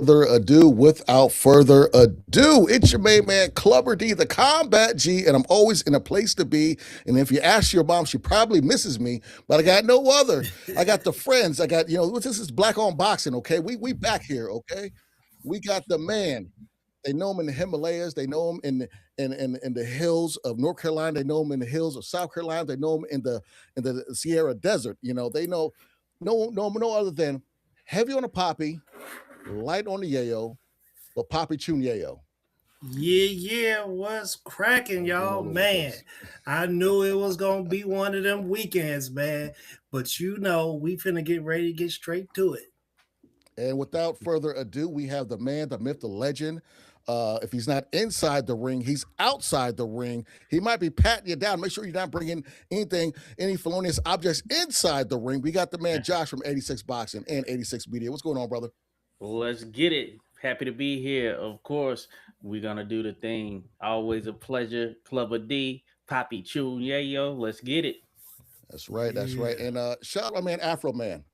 without further ado, it's your main man, Clubber D, the Combat G, and I'm always in a place to be. And if you ask your mom, she probably misses me, but I got no other. I got the friends. I got, this is black on boxing, okay? We back here, okay? We got the man. They know him in the Himalayas. They know him in the hills of North Carolina. They know him in the hills of South Carolina. They know him in the Sierra Desert. They know no other than heavy on the poppy, light on the yayo, but poppy chun yayo. Yeah, what's cracking, I've been y'all? all over the Man, place. I knew it was gonna be one of them weekends, man. But we finna get ready to get straight to it. And without further ado, we have the man, the myth, the legend. If he's not inside the ring, he's outside the ring. He might be patting you down. Make sure you're not bringing any felonious objects inside the ring. We got the man Josh from 86 Boxing and 86 Media. What's going on, brother? Let's get it. Happy to be here. Of course, we're gonna do the thing. Always a pleasure. Clubber D, Poppy Chun, yeah, yo. Let's get it. That's right. That's right. Yeah. And shout out, my man, Afro Man.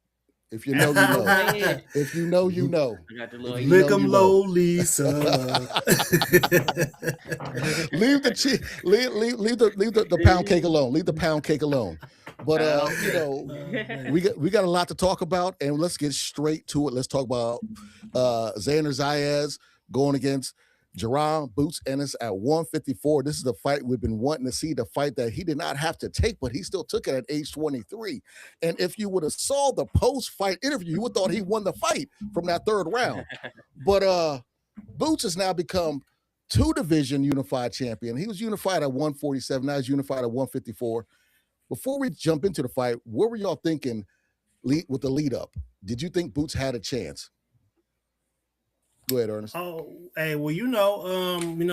If you know, you Afro know. man. If you know, you know. I got the little If you Lick know, 'em you emoji. know. low, Lisa. leave the che- leave the pound cake alone. Leave the pound cake alone. But Okay. we got a lot to talk about, and let's get straight to it. Let's talk about Xander Zayas going against Jerron Boots Ennis at 154. This is the fight we've been wanting to see, the fight that he did not have to take, but he still took it at age 23. And if you would have saw the post-fight interview, you would have thought he won the fight from that third round. But Boots has now become two division unified champion. He was unified at 147. Now he's unified at 154. Before we jump into the fight, what were y'all thinking with the lead up? Did you think Boots had a chance? Go ahead, Ernest. Oh, hey, well,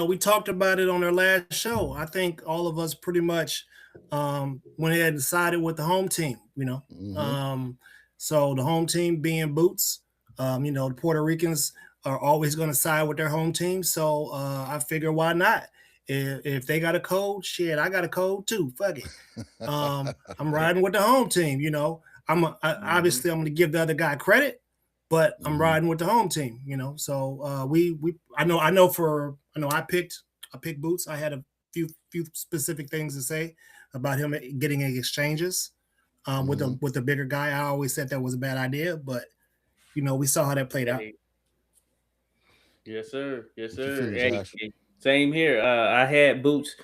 we talked about it on our last show. I think all of us pretty much went ahead and decided with the home team. Mm-hmm. So the home team being Boots, the Puerto Ricans are always going to side with their home team. So I figure why not? If they got a code, shit, I got a code too. Fuck it. I'm riding with the home team. Obviously I'm going to give the other guy credit, but I'm riding with the home team. So I picked Boots. I had a few specific things to say about him getting in exchanges Mm-hmm. with the bigger guy. I always said that was a bad idea, but we saw how that played out. Hey, yes, sir. Yes, What you sir. figure, Hey, Josh? hey, same here. I had Boots.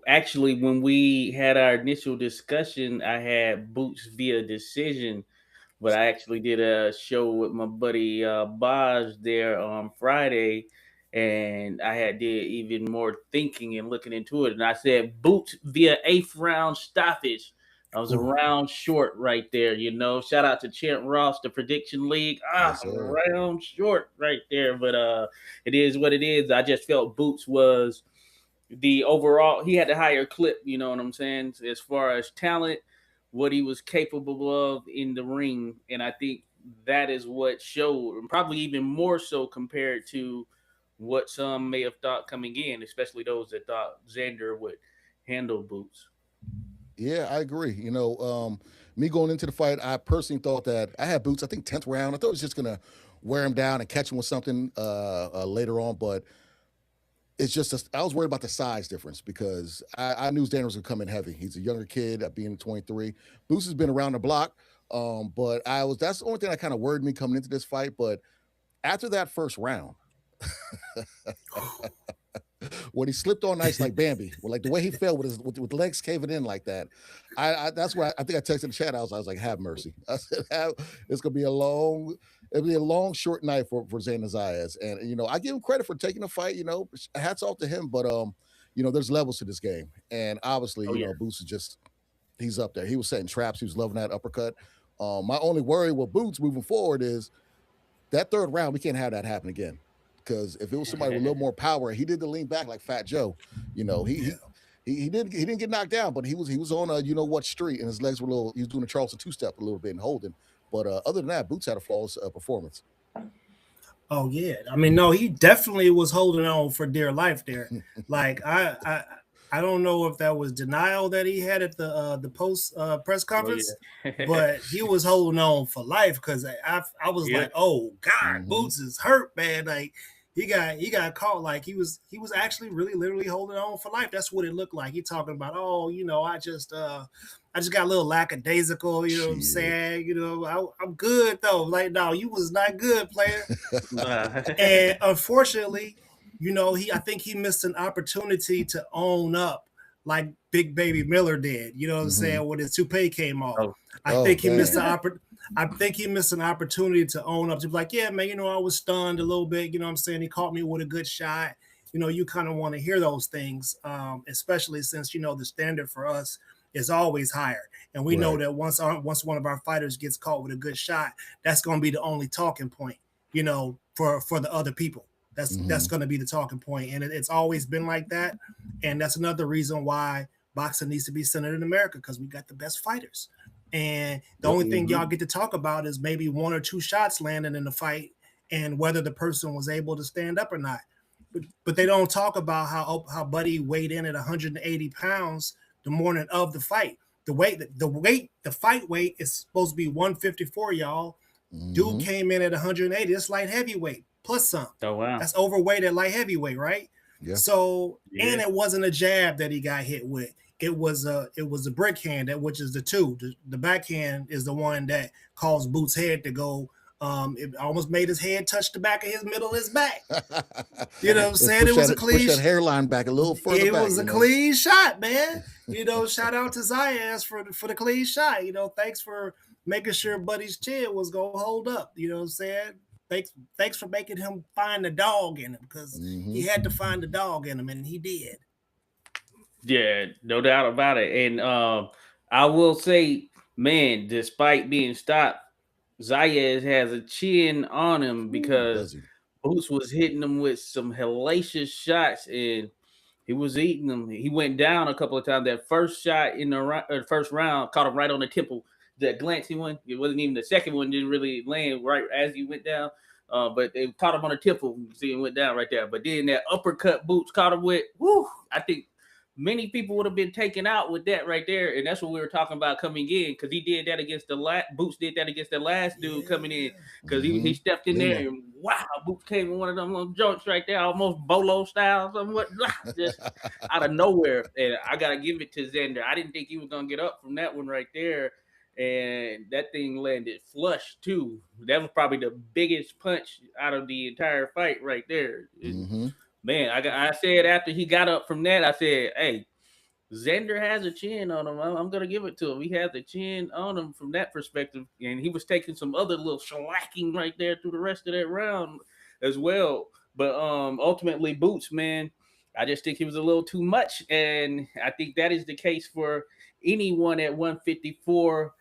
Actually, when we had our initial discussion, I had Boots via decision, but I actually did a show with my buddy Baj there on Friday, and I had did even more thinking and looking into it, and I said Boots via eighth round stoppage. I was a Ooh. round short right there. Shout out to Chant Ross, the prediction league. Yes, A sir. round short right there, but it is what it is. I just felt Boots was the overall. He had the higher clip. You know what I'm saying? As far as talent, what he was capable of in the ring, and I think that is what showed, and probably even more so compared to what some may have thought coming in, especially those that thought Xander would handle Boots. Yeah, I agree. Me going into the fight, I personally thought that I had Boots. I think 10th round. I thought it was just gonna wear him down and catch him with something later on, but I was worried about the size difference because I knew Xander was gonna come in heavy. He's a younger kid at being 23. Boots has been around the block, but that's the only thing that kind of worried me coming into this fight. But after that first round, when he slipped on ice like Bambi, like the way he fell with legs caving in like that, that's why I think I texted the chat. I was like, "Have mercy." I said, "It's gonna be it'll be a long, short night for Xander Zayas." And I give him credit for taking the fight. Hats off to him. But there's levels to this game, and obviously, Oh yeah, Boots is he's up there. He was setting traps. He was loving that uppercut. My only worry with Boots moving forward is that third round. We can't have that happen again. Because if it was somebody with a little more power, he did the lean back like Fat Joe. You know, he Yeah. he he didn't get knocked down, but he was on a what street, and his legs were a little. He was doing a Charleston two step a little bit and holding. But other than that, Boots had a flawless performance. Oh yeah. I mean, no, he definitely was holding on for dear life there. Like I don't know if that was denial that he had at the post press Oh conference, yeah. but he was holding on for life because I was Yeah. like, oh God, Mm-hmm. Boots is hurt, man. Like he got caught. Like he was actually really literally holding on for life. That's what it looked like. He talking about, oh, I just got a little lackadaisical. You know what I'm Shit. saying? I'm good though. Like no, you was not good, player. Nah. And unfortunately, I think he missed an opportunity to own up like Big Baby Miller did. You know what I'm Mm-hmm. saying? When his toupee came off. Oh, I Oh think he missed man. I think he missed an opportunity to own up to be like, yeah, man, I was stunned a little bit. You know what I'm saying? He caught me with a good shot. You kind of want to hear those things, especially since the standard for us is always higher, and we know Right. that once one of our fighters gets caught with a good shot, that's going to be the only talking point, for the other people. That's Mm-hmm. going to be the talking point, and it's always been like that. And that's another reason why boxing needs to be centered in America, because we got the best fighters. And the Yep. only thing y'all mhm. get to talk about is maybe one or two shots landing in the fight and whether the person was able to stand up or not. But they don't talk about how Buddy weighed in at 180 pounds the morning of the fight. The fight weight is supposed to be 154, y'all. Dude Mm-hmm. came in at 180. That's light heavyweight plus some. Oh wow. That's overweight at light heavyweight, right? Yeah. So, and Yeah. it wasn't a jab that he got hit with. It was a brick hand, which is the two. The backhand is the one that caused Boots' head to go. It almost made his head touch the back of his middle of his back. You know what I'm Let's saying? It was a push clean. that hairline back a little further It back. was a clean shot, man. Shout out to Zayas for the clean shot. Thanks for making sure Buddy's chin was gonna hold up. You know what I'm saying? Thanks for making him find the dog in him, because Mm-hmm. he had to find the dog in him, and he did. Yeah, no doubt about it. And I will say, man, despite being stopped, Zayas has a chin on him Ooh, because does he? Boots was hitting him with some hellacious shots, and he was eating them. He went down a couple of times. That first shot in the first round caught him right on the temple. That glancing one, it wasn't even the second one. Didn't really land right as he went down. But it caught him on the temple. You see, him went down right there. But then that uppercut Boots caught him with. Whoo! I think many people would have been taken out with that right there, and that's what we were talking about coming in, because he did that against the last. Boots did that against the last dude coming in, because he Mm-hmm. stepped in there Lima. and wow, Boots came in one of them little joints right there, almost bolo style, somewhat just out of nowhere. And I gotta give it to Xander. I didn't think he was gonna get up from that one right there, and that thing landed flush too. That was probably the biggest punch out of the entire fight right there. Mm-hmm. Man, I said after he got up from that, I said, hey, Xander has a chin on him. I'm gonna give it to him. He has a chin on him from that perspective, and he was taking some other little shellacking right there through the rest of that round as well. But ultimately, Boots, man, I just think he was a little too much, and I think that is the case for anyone at 154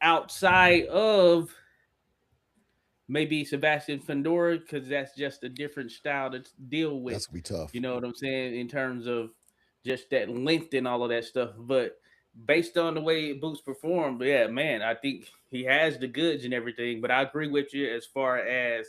outside of maybe Sebastian Fedora, because that's just a different style to deal with. That's gonna be tough. You know what I'm saying? In terms of just that length and all of that stuff. But based on the way Boots performed, yeah, man, I think he has the goods and everything. But I agree with you as far as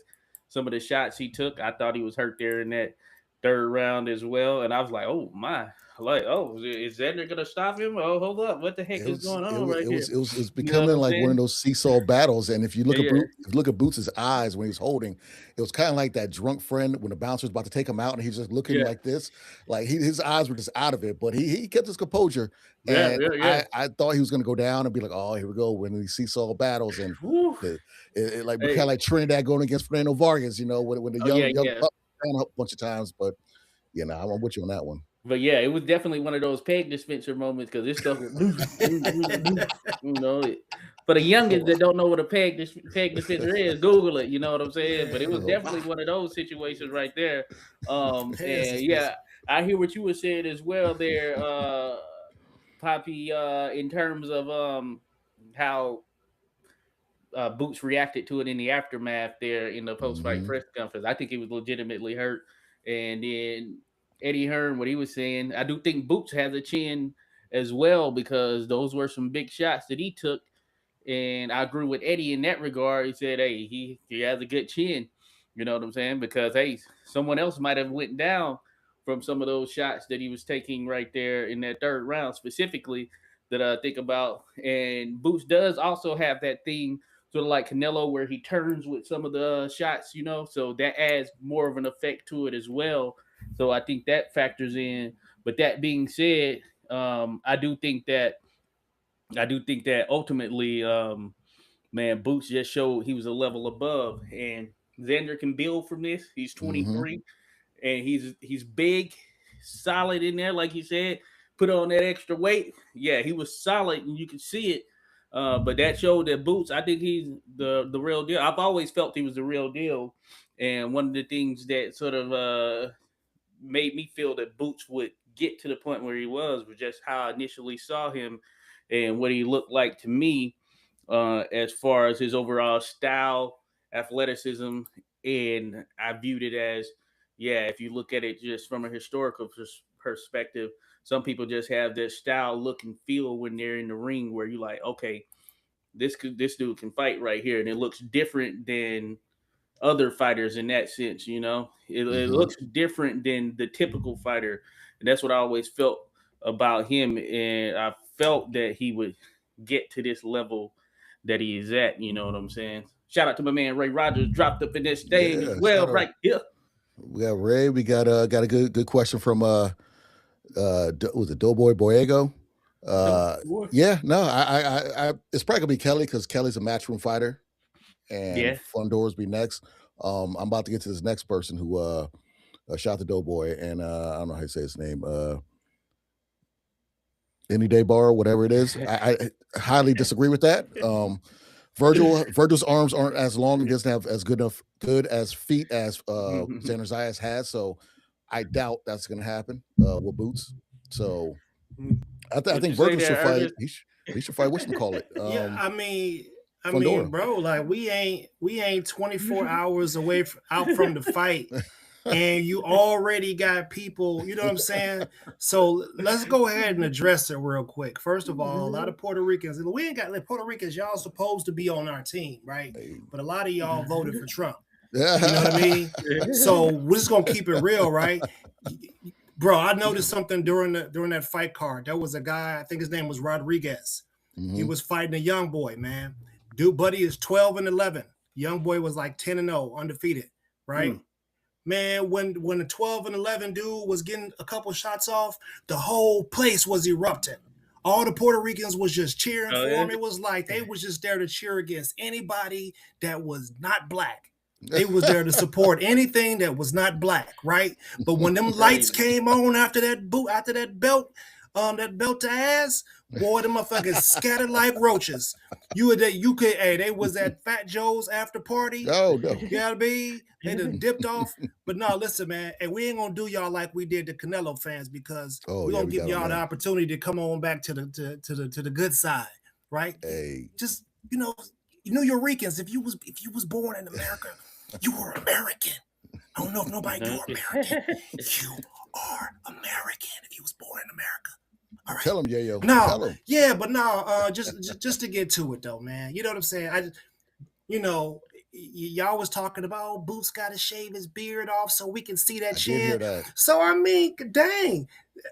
some of the shots he took. I thought he was hurt there in that third round as well. And I was like, oh my, like, oh, is Xander gonna stop him? Oh, hold up, what the heck It is was going it on was right it here? was it was, it was You know what becoming I'm like one of saying? those seesaw battles. And if you look Yeah, at yeah, Boots' eyes when he was holding, it was kind of like that drunk friend when the bouncer was about to take him out and he's just looking yeah, like this, like his eyes were just out of it. But he kept his composure, yeah, and yeah, yeah. I thought he was going to go down and be like, oh, here we go, winning these seesaw battles, and Whew. it like kind of Hey, like Trinidad going against Fernando Vargas, when the oh yeah, young yeah. pup ran a bunch of times. But I'm with you on that one. But yeah, it was definitely one of those peg dispenser moments, because this stuff was, you know, for the youngins that don't know what a peg dispenser is, Google it. You know what I'm saying? But it was Oh, definitely one of those situations right there. Yes, And it's yeah, I hear what you were saying as well there, Poppy. In terms of how Boots reacted to it in the aftermath there in the post fight hmm press conference. I think he was legitimately hurt. And then Eddie Hearn, what he was saying, I do think Boots has a chin as well, because those were some big shots that he took. And I agree with Eddie in that regard. He said, hey, he has a good chin. You know what I'm saying? Because hey, someone else might have went down from some of those shots that he was taking right there in that third round specifically that I think about. And Boots does also have that thing sort of like Canelo where he turns with some of the shots, so that adds more of an effect to it as well. So I think that factors in. But that being said, I do think that ultimately, man, Boots just showed he was a level above, and Xander can build from this. He's Mm-hmm. 23, and he's big, solid in there, like you said. Put on that extra weight. Yeah, he was solid, and you could see it. But that showed that Boots, I think he's the real deal. I've always felt he was the real deal, and one of the things that sort of made me feel that Boots would get to the point where he was just how I initially saw him and what he looked like to me, as far as his overall style, athleticism, and I viewed it as, yeah, if you look at it just from a historical perspective, some people just have this style, look, and feel when they're in the ring, where you like, okay, this dude can fight right here, and it looks different than other fighters in that sense. It Mm-hmm. looks different than the typical fighter, and that's what I always felt about him. And I felt that he would get to this level that he is at. You know what I'm saying? Shout out to my man Ray Rogers, dropped up in this thing as Yeah, well, shout out. right here. We got Ray. We got a good question from was it Doughboy Boyego? Yeah, no, I it's probably gonna be Kelly because Kelly's a matchroom fighter, and Yeah. Fun Doors be next. I'm about to get to this next person who shot the Doughboy, and I don't know how you say his name. Any day bar, whatever it is. I highly disagree with that. Virgil's arms aren't as long and doesn't have as good as feet as Xander Zayas has, so I doubt that's going to happen with Boots. So I think Virgil should fight. He should fight. Whatchamacallit? Yeah, I mean, Fundora. bro, like we ain't 24 hours away out from the fight, and you already got people. You know what I'm saying? So let's go ahead and address it real quick. First of all, a lot of Puerto Ricans, and we ain't got like Puerto Ricans. Y'all supposed to be on our team, right? But a lot of y'all voted for Trump. You know what I mean? So we're just gonna keep it real, right? Bro, I noticed something during that fight card. There was a guy, I think his name was Rodriguez. Mm-hmm. He was fighting a young boy, man. Dude, buddy is 12-11. Young boy was like 10-0, undefeated, right? Man, when the 12-11 dude was getting a couple shots off, the whole place was erupting. All the Puerto Ricans was just cheering for him. It was like they was just there to cheer against anybody that was not black. They was there to support anything that was not black, right? But when them lights came on after that belt to ass, boy, them motherfuckers scattered like roaches. They was at Fat Joe's after party. No. You gotta be. They done dipped off. But no, listen, man, and we ain't gonna do y'all like we did the Canelo fans, because we're gonna give y'all the opportunity to come on back to the good side, right? Hey. Just New Yorkers, if you was born in America, you were American. I don't know if nobody knew American. You are American if you was born in America. All right. Tell him, yo. No, tell him. Yeah, but no, just to get to it though, man. You know what I'm saying? Y'all was talking about Boots got to shave his beard off so we can see that shit. So I mean, dang,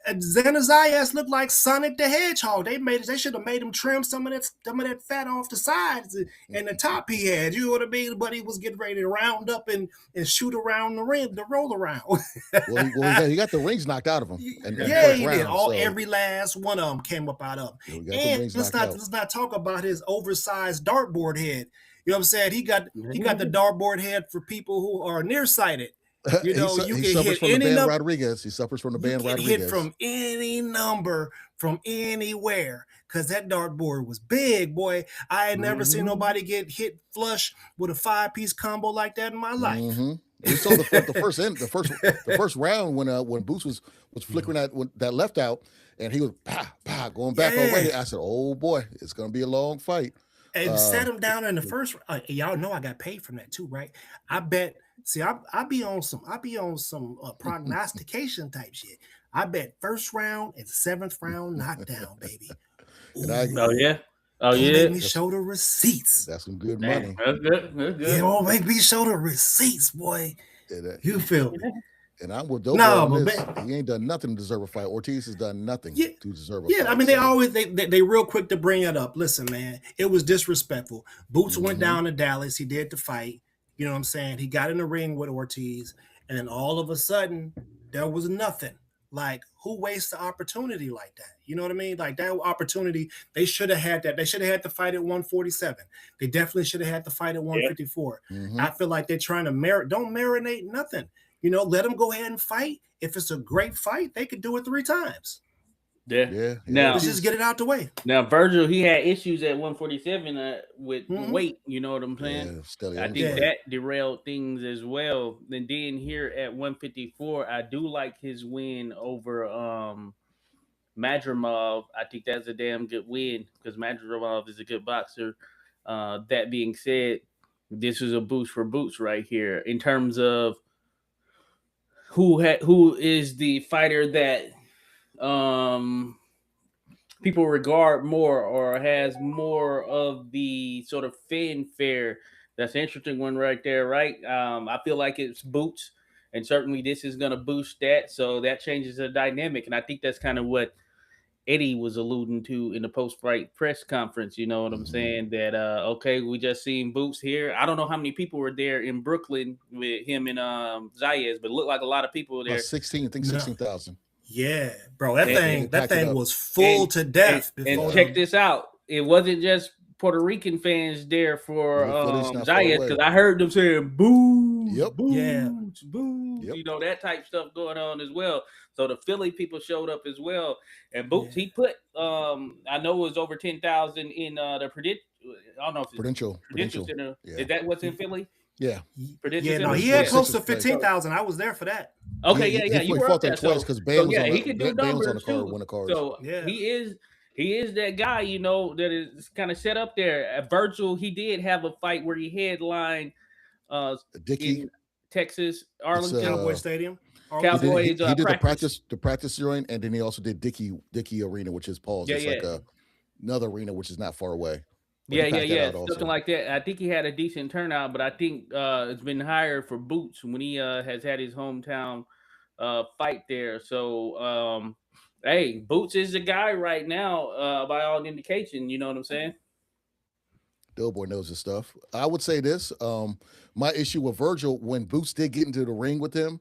Xander Zayas looked like Sonic the Hedgehog. They should have made him trim some of that fat off the sides and the top he had. You know what I mean? But he was getting ready to round up and shoot around the ring, the roll around. he got the rings knocked out of him. He did. Every last one of them came up out of him. And let's not talk about his oversized dartboard head. You know what I'm saying? He got the dartboard head for people who are nearsighted. You know, he suffers from the band Rodriguez. He suffers from the band Rodriguez. Hit from any number from anywhere, because that dartboard was big, boy. I had never seen nobody get hit flush with a 5-piece combo like that in my life. Mm-hmm. We saw the first round when Boots was flickering that left out, and he was going back already. I said, "Oh boy, it's gonna be a long fight." And set him down in the first. Y'all know I got paid from that too, right? I bet. See, I be on some prognostication type shit. I bet first round and 7th round knockdown, baby. Make me show the receipts. That's some good money. That's good. Don't make me show the receipts, boy. You feel me? And I'm with Dope No, on but this. He ain't done nothing to deserve a fight. Ortiz has done nothing to deserve a fight. I mean, they always they real quick to bring it up. Listen, man, it was disrespectful. Boots went down to Dallas. He did the fight. You know what I'm saying? He got in the ring with Ortiz, and then all of a sudden, there was nothing. Like, who wastes the opportunity like that? You know what I mean? Like, that opportunity, they should have had that. They should have had the fight at 147. They definitely should have had the fight at 154. I feel like they're trying to don't marinate nothing. You know, let them go ahead and fight. If it's a great fight, they could do it 3 times. Yeah. Now let's just get it out the way. Now Virgil, he had issues at 147 with weight. You know what I'm saying? I think that derailed things as well. And then here at 154, I do like his win over Madrimov. I think that's a damn good win because Madrimov is a good boxer. That being said, this is a boost for Boots right here in terms of who is the fighter that people regard more or has more of the sort of fanfare. That's an interesting one right there, right? I feel like it's Boots, and certainly this is going to boost that, so that changes the dynamic, and I think that's kind of what Eddie was alluding to in the post-fight press conference. You know what I'm saying? That okay, we just seen Boots here. I don't know how many people were there in Brooklyn with him and Zayas, but it looked like a lot of people were there. 16,000. Yeah, bro, that thing was full to death. And check this out. It wasn't just Puerto Rican fans there for Zayas, because I heard them saying "boo, boo, boo," you know, that type stuff going on as well. So the Philly people showed up as well, and Boots he put I know it was over 10,000 in the I don't know if it's Prudential Center. Is that what's in Philly? Yeah. No, he had close to 15,000. I was there for that. Okay, you were fought there twice because Bam was he can do numbers on the card, win the card. So he is that guy, you know, that is kind of set up there. At Virgil, he did have a fight where he headlined Dickey, in Texas, Arlington Cowboy Stadium. Cowboys. He did the practice joint, and then he also did Dickey Arena, which is Paul's. It's like another arena which is not far away. Something like that. I think he had a decent turnout, but I think it's been higher for Boots when he has had his hometown fight there. So, hey, Boots is the guy right now, by all indication. You know what I'm saying? Doughboy knows his stuff. I would say this. My issue with Virgil, when Boots did get into the ring with him,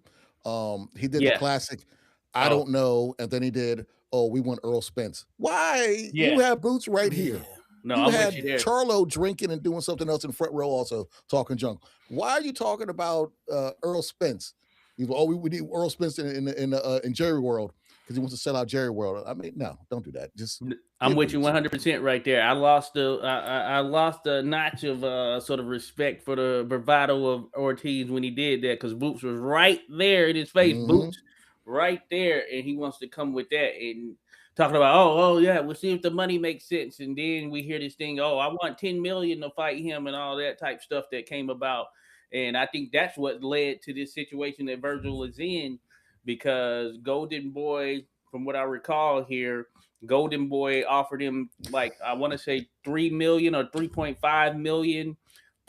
he did the classic, I don't know, and then he did, we want Earl Spence. Why? You have Boots right here. No, you I'm had with you there. Charlo drinking and doing something else in front row, also talking junk. Why are you talking about Earl Spence? We need Earl Spence in Jerry World because he wants to sell out Jerry World. I mean, no, don't do that. Just I'm with you 100% right there. I lost a notch of sort of respect for the bravado of Ortiz when he did that because Boots was right there in his face. Boots right there, and he wants to come with that and talking about, we'll see if the money makes sense. And then we hear this thing, I want 10 million to fight him and all that type stuff that came about. And I think that's what led to this situation that Virgil is in, because Golden Boy, from what I recall here, Golden Boy offered him, like, I want to say 3 million or 3.5 million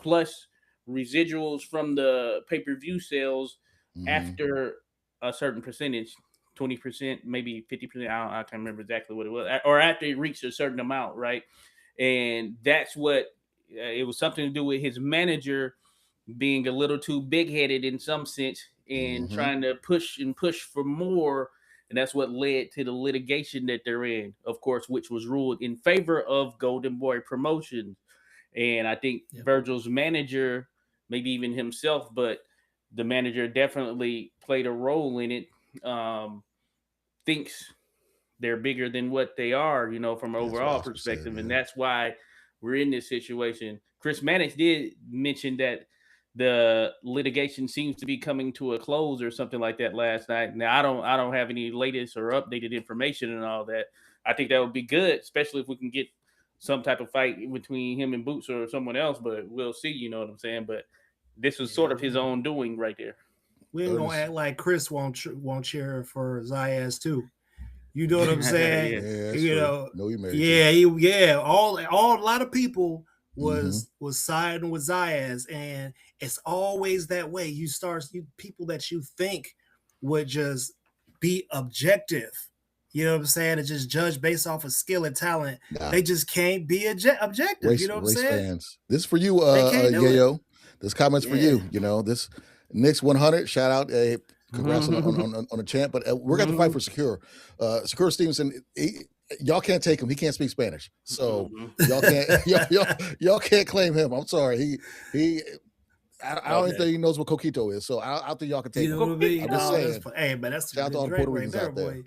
plus residuals from the pay-per-view sales after a certain percentage. 20%, maybe 50%. I can't remember exactly what it was, or after it reached a certain amount, right? And that's what it was, something to do with his manager being a little too big-headed in some sense and trying to push for more. And that's what led to the litigation that they're in, of course, which was ruled in favor of Golden Boy Promotions. And I think Virgil's manager, maybe even himself, but the manager definitely played a role in it. Thinks they're bigger than what they are, you know, from an overall perspective. And that's why we're in this situation. Chris Mannix did mention that the litigation seems to be coming to a close or something like that last night. Now, I don't have any latest or updated information and all that. I think that would be good, especially if we can get some type of fight between him and Boots or someone else, but we'll see, you know what I'm saying? But this was sort of his own doing right there. We ain't gonna act like Chris won't cheer for Zayas too. You know what I'm saying? You know, all a lot of people was siding with Zayas, and it's always that way. People that you think would just be objective. You know what I'm saying? And just judge based off of skill and talent. Nah. They just can't be objective. You know what I'm Race saying? fans. This is for you, They can't do it. Yayo. This comment's for Yeah. you. You know, this Knicks 100. Shout out, congrats on a champ. But we're going to fight for Secure. Secure Stevenson. Y'all can't take him. He can't speak Spanish, so y'all can't claim him. I'm sorry. I don't think he knows what coquito is, so I think y'all can take You know him. what I mean? I'm just saying. Hey, man, that's Shout out to all the Puerto Ricans out there. boy.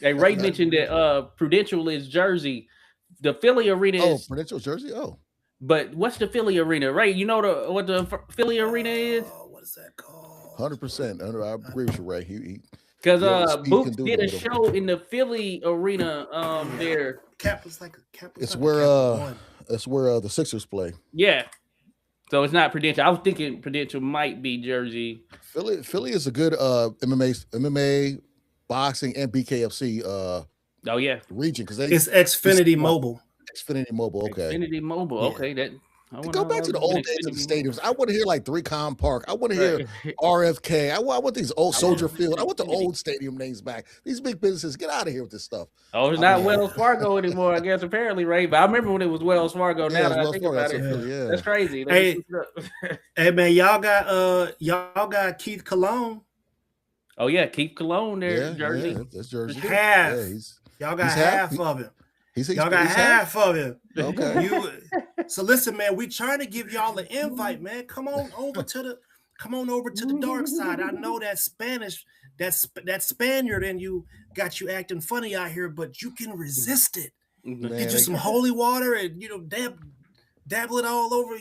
Hey, Ray mentioned that Prudential is Jersey. The Philly arena is Prudential Jersey. Oh, but what's the Philly arena? Ray, you know what the Philly arena is? What is that called? 100%. I agree with you, Ray. Because Boots did a show in the Philly arena there. It's where the Sixers play. Yeah. So it's not Prudential. I was thinking Prudential might be Jersey. Philly is a good MMA, boxing, and BKFC region because it's Xfinity Mobile. Xfinity Mobile, okay. Xfinity Mobile, okay. That go back to the old days of the stadiums. I want to hear like 3Com Park. I want to hear RFK. I want these old Soldier Field. I want the old stadium names back. These big businesses, get out of here with this stuff. Oh, it's not Wells Fargo anymore, I guess, apparently, Ray. But I remember when it was Wells Fargo. Now that I think about it, that's crazy. Hey, man, y'all got Keith Cologne. Oh yeah, Keith Cologne there, Jersey. Yeah, that's Jersey. Half. Y'all got half of him. Y'all got half of him. Okay. So listen, man, we trying to give y'all an invite, man. Come on over to the dark side. I know that Spanish, that Spaniard in you got you acting funny out here, but you can resist it. Man, get you some holy water and dabble it all over.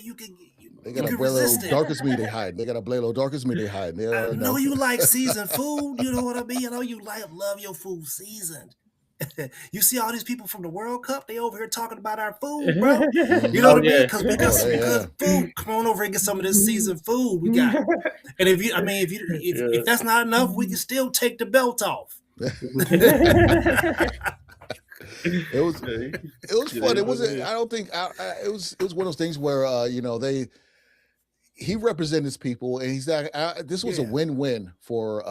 They got a Blalo darkest me they hide. They got a Blalo darkest me they hide. I know you like seasoned food. You know what I mean? I know you love your food seasoned. You see all these people from the World Cup, they over here talking about our food, bro. You know what I mean? Because we got some good food. Come on over and get some of this seasoned food we got. And if that's not enough, we can still take the belt off. It was fun. It wasn't. I don't think it was one of those things where he represented his people, and he's like, this was a win-win for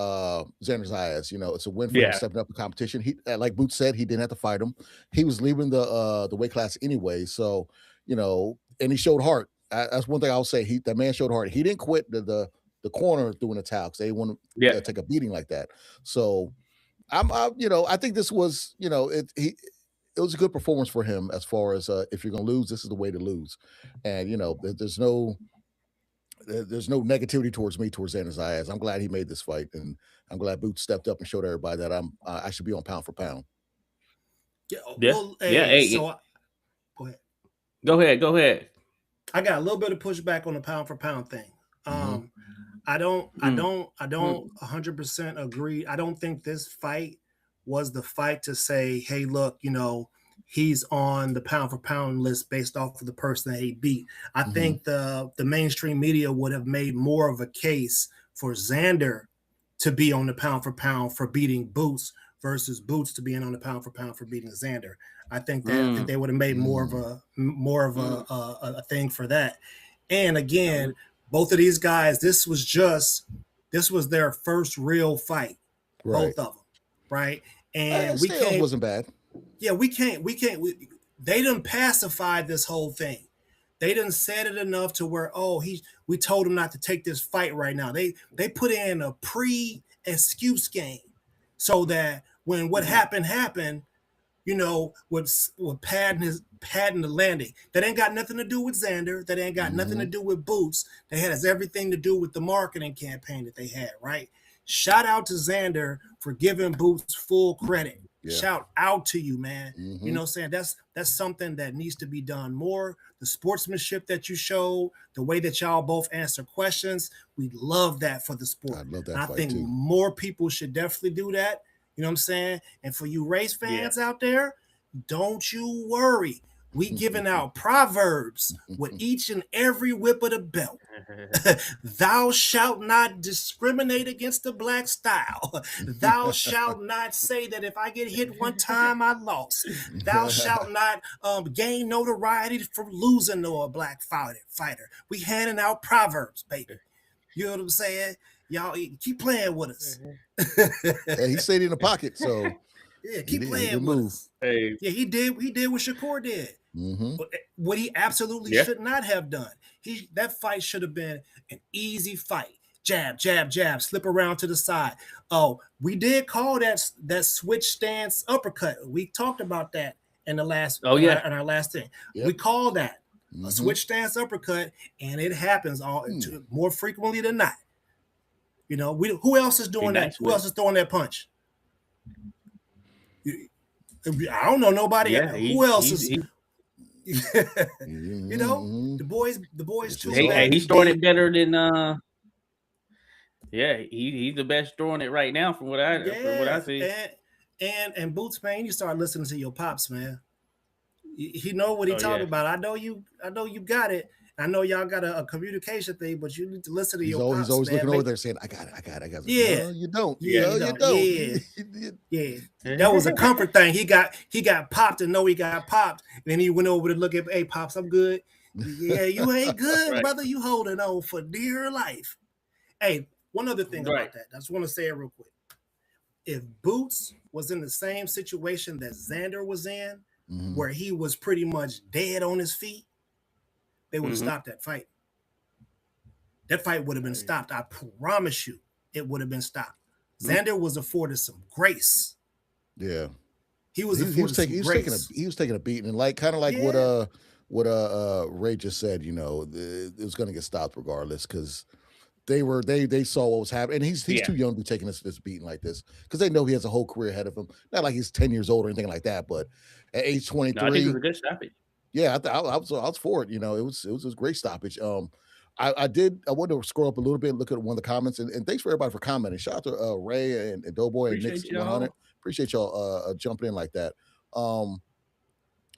Xander Zayas. It's a win for him stepping up in competition. He, like Boots said, he didn't have to fight him. He was leaving the weight class anyway, so and he showed heart. That's one thing I'll say. That man showed heart. He didn't quit the corner doing the towel because they want to take a beating like that. So I think this was it was a good performance for him as far as if you're gonna lose, this is the way to lose, and there's no negativity towards Xander Zayas. I'm glad he made this fight, and I'm glad Boots stepped up and showed everybody that I should be on pound for pound. Go ahead. Go ahead. I got a little bit of pushback on the pound for pound thing. I don't 100% agree. I don't think this fight was the fight to say, hey, look, he's on the pound for pound list based off of the person that he beat. I think the mainstream media would have made more of a case for Xander to be on the pound for pound for beating Boots versus Boots to be on the pound for pound for beating Xander. I think that they would have made more of a thing for that. And again, both of these guys, this was their first real fight, both of them, right? And wasn't bad. Yeah, we can't. They didn't pacify this whole thing. They didn't said it enough to where we told him not to take this fight right now. They put in a pre-excuse game so that when what happened, with padding the landing. That ain't got nothing to do with Xander. That ain't got nothing to do with Boots. That has everything to do with the marketing campaign that they had, right? Shout out to Xander for giving Boots full credit. Yeah. Shout out to you, man. You know what I'm saying? That's something that needs to be done more. The sportsmanship that you showed, the way that y'all both answer questions, we love that for the sport. I love that. And I think more people should definitely do that. You know what I'm saying? And for you race fans out there, don't you worry. We giving out proverbs with each and every whip of the belt. Thou shalt not discriminate against the black style. Thou shalt not say that if I get hit one time, I lost. Thou shalt not gain notoriety for losing to a black fighter. We handing out proverbs, baby. You know what I'm saying? Y'all keep playing with us. And he stayed in the pocket, so yeah, keep playing with move. us. Hey. Yeah, he did what Shakur did. Mm-hmm. What he absolutely should not have done. That fight should have been an easy fight. Jab, jab, jab, slip around to the side. Oh, we did call that switch stance uppercut. We talked about that in the last in our last thing. Yep. We call that a switch stance uppercut, and it happens more frequently than not. You know, who else is doing that? Who else is throwing that punch? I don't know nobody. Yeah, who else is? You know, the boys too. Hey, he's throwing it better than. Yeah, he's the best throwing it right now from what I see. And Boots, man, you start listening to your pops, man. He know what he talking about. I know you got it. I know y'all got a communication thing, but you need to listen to your pops. He's always looking over there saying, I got it. Yeah. No, you don't. Yeah, you don't. Yeah. That was a comfort thing. He got popped and know he got popped. And then he went over to look at, hey, Pops, I'm good. Yeah, you ain't good, brother. You holding on for dear life. Hey, one other thing about that. I just want to say it real quick. If Boots was in the same situation that Xander was in, where he was pretty much dead on his feet, they would have stopped that fight. That fight would have been stopped. I promise you, it would have been stopped. Xander was afforded some grace. Yeah, he was taking a beating, and kind of like what Ray just said. You know, it was going to get stopped regardless because they saw what was happening, and he's too young to be taking this beating like this because they know he has a whole career ahead of him. Not like he's 10 years old or anything like that, but at age 23, I think it was a good stoppage. Yeah, I was for it. You know, it was a great stoppage. I wanted to scroll up a little bit and look at one of the comments, and thanks for everybody for commenting. Shout out to Ray and Doughboy and Nick's 100. Appreciate y'all jumping in like that.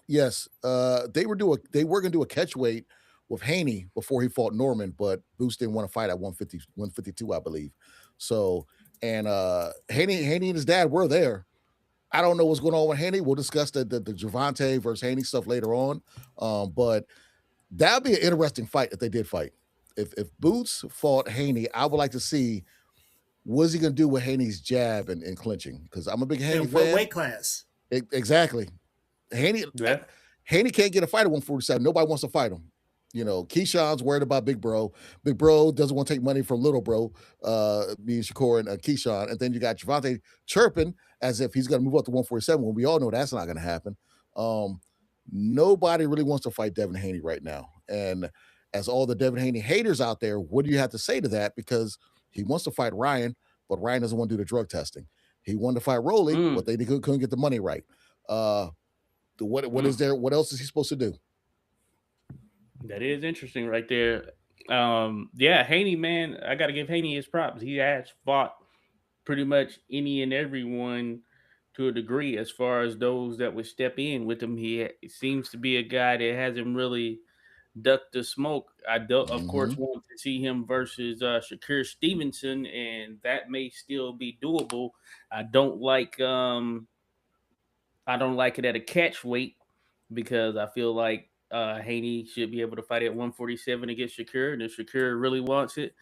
Yes, they were going to do a catch weight with Haney before he fought Norman, but Boots didn't want to fight at 152, I believe. So, and Haney and his dad were there. I don't know what's going on with Haney. We'll discuss the Gervonta versus Haney stuff later on. But that'd be an interesting fight if they did fight. If Boots fought Haney, I would like to see what's he going to do with Haney's jab and clinching, because I'm a big Haney fan. What weight class? Exactly. Haney can't get a fight at 147. Nobody wants to fight him. You know, Keyshawn's worried about Big Bro. Big Bro doesn't want to take money from Little Bro, me and Shakur and Keyshawn. And then you got Gervonta chirping as if he's going to move up to 147 when we all know that's not going to happen. Nobody really wants to fight Devin Haney right now. And as all the Devin Haney haters out there, what do you have to say to that? Because he wants to fight Ryan, but Ryan doesn't want to do the drug testing. He wanted to fight Rolly, but they couldn't get the money right. What is there? What else is he supposed to do? That is interesting right there. Haney, man, I got to give Haney his props. He has fought pretty much any and everyone to a degree as far as those that would step in with him. He seems to be a guy that hasn't really ducked the smoke. I of course, want to see him versus Shakur Stevenson, and that may still be doable. I don't like it at a catch weight because I feel like Haney should be able to fight at 147 against Shakur, and if Shakur really wants it,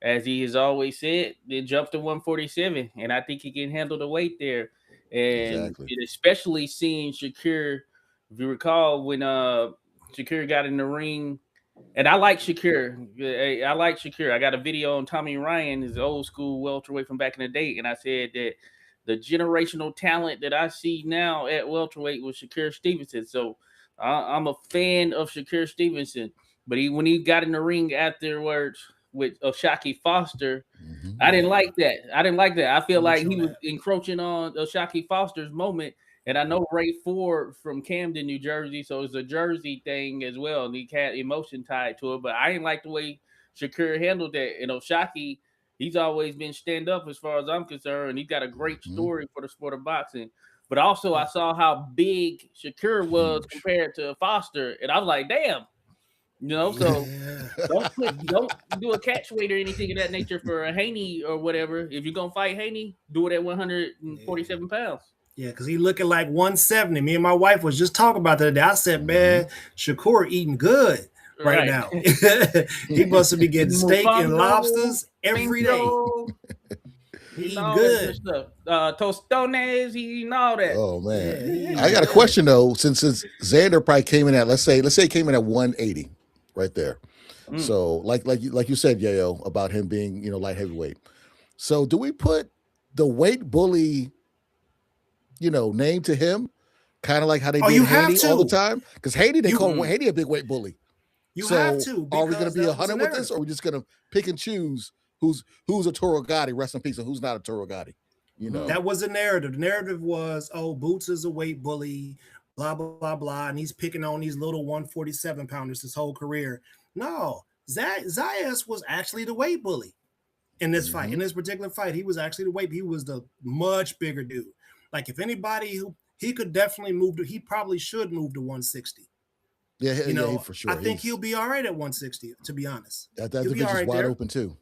as he has always said, then jump to 147, and I think he can handle the weight there. And especially seeing Shakur, if you recall when Shakur got in the ring, and I like Shakur. I got a video on Tommy Ryan, his old school welterweight from back in the day, and I said that the generational talent that I see now at welterweight was Shakur Stevenson. So I'm a fan of Shakur Stevenson, but when he got in the ring afterwards with Oshaki Foster, I didn't like that. I feel like he was encroaching on Oshaki Foster's moment, and I know Ray Ford from Camden, New Jersey, so it's a Jersey thing as well, and he had emotion tied to it, but I didn't like the way Shakur handled that, and Oshaki, he's always been stand up as far as I'm concerned, and he's got a great story for the sport of boxing. But also, I saw how big Shakur was compared to Foster, and I was like, "Damn," you know. So don't do a catch weight or anything of that nature for a Haney or whatever. If you're gonna fight Haney, do it at 147 pounds. Yeah, because he looking like 170. Me and my wife was just talking about that today. I said, "Man, Shakur eating good." right now. He must be getting steak and Mofongo, lobsters every day. pinto, he Eating all that good good. stuff. Tostones, he eating all that. Oh man, Yeah, he I got a good. question though. Since Xander probably came in at let's say he came in at 180, right there. Mm. So like you said, Yayo, about him being light heavyweight. So do we put the weight bully, name to him, kind of like how they Oh, did you have Haney all the to. time? Because Haney, they You- call Haney a big weight bully. You So have to. are we going to because be that was 100 the with this, narrative. or are we just going to pick and choose who's a Toro Gotti, rest in peace, and who's not a Toro Gotti? That was the narrative. The narrative was, oh, Boots is a weight bully, blah, blah, blah, blah. And he's picking on these little 147 pounders his whole career. No, Zayas was actually the weight bully in this fight. In this particular fight, he was actually the weight. He was the much bigger dude. Like, if anybody who he could definitely move to, he probably should move to 160. Yeah, for sure. I think he'll be all right at 160, to be honest. That He'll be division's all right wide there. open too.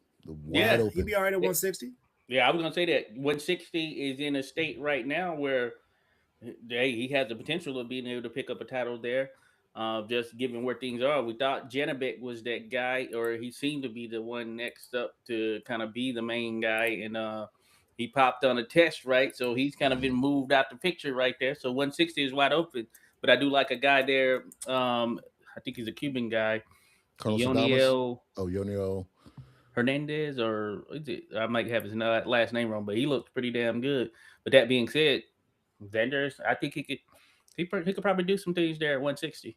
Yeah, He'll be all right at 160. Yeah, I was gonna say that 160 is in a state right now where he has the potential of being able to pick up a title there. Just given where things are, we thought Janabek was that guy, or he seemed to be the one next up to kind of be the main guy, and he popped on a test, right? So he's kind of been moved out the picture right there. So 160 is wide open, but I do like a guy there. I think he's a Cuban guy, Colonel Yoniel Yoniel Hernandez, or is it, I might have his last name wrong, but he looks pretty damn good. But that being said, Xander's, I think he could probably do some things there at 160.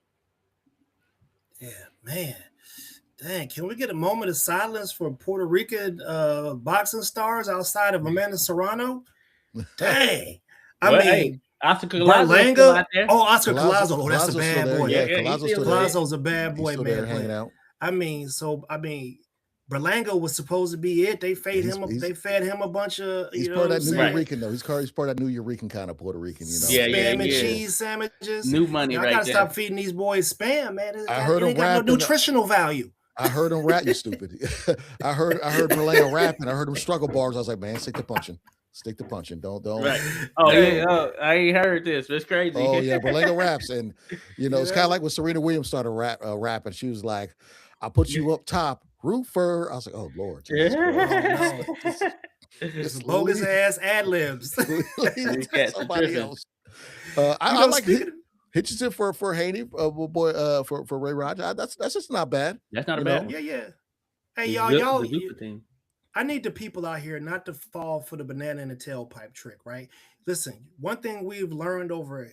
Yeah, man. Dang, can we get a moment of silence for Puerto Rican boxing stars outside of Amanda Serrano? Dang. I Well, mean, hey, Oscar Collazo still out there. Oh, Oscar Collazo. Oh, that's a Collazo's bad still there. boy. Yeah, Yeah, Collazo's still there. Collazo's a bad boy, He's still there man. hanging out. I mean, Berlanga was supposed to be it. They fed him. They fed him a bunch of. He's part of that New Eurekan though. He's part of that New Eurekan kind of Puerto Rican. Spam and cheese sandwiches. New money, right? I gotta stop feeding these boys spam, man. I heard him got no nutritional value. I heard him rap. You stupid. I heard Berlanga rapping. I heard him struggle bars. I was like, man, stick to punching. Stick to punching. Don't. Right. Oh yeah. Oh, I ain't heard this. It's crazy. Oh yeah, Berlanga raps, and it's kind of like when Serena Williams started rapping. She was like, "I put you up top, root for." I was like, "Oh Lord." This bogus ass ad libs. Somebody else. I like Hitchison for Haney, boy, for Ray Rogers. That's just not bad. That's not a bad. Yeah. Hey y'all. I need the people out here not to fall for the banana in the tailpipe trick, right? Listen, one thing we've learned over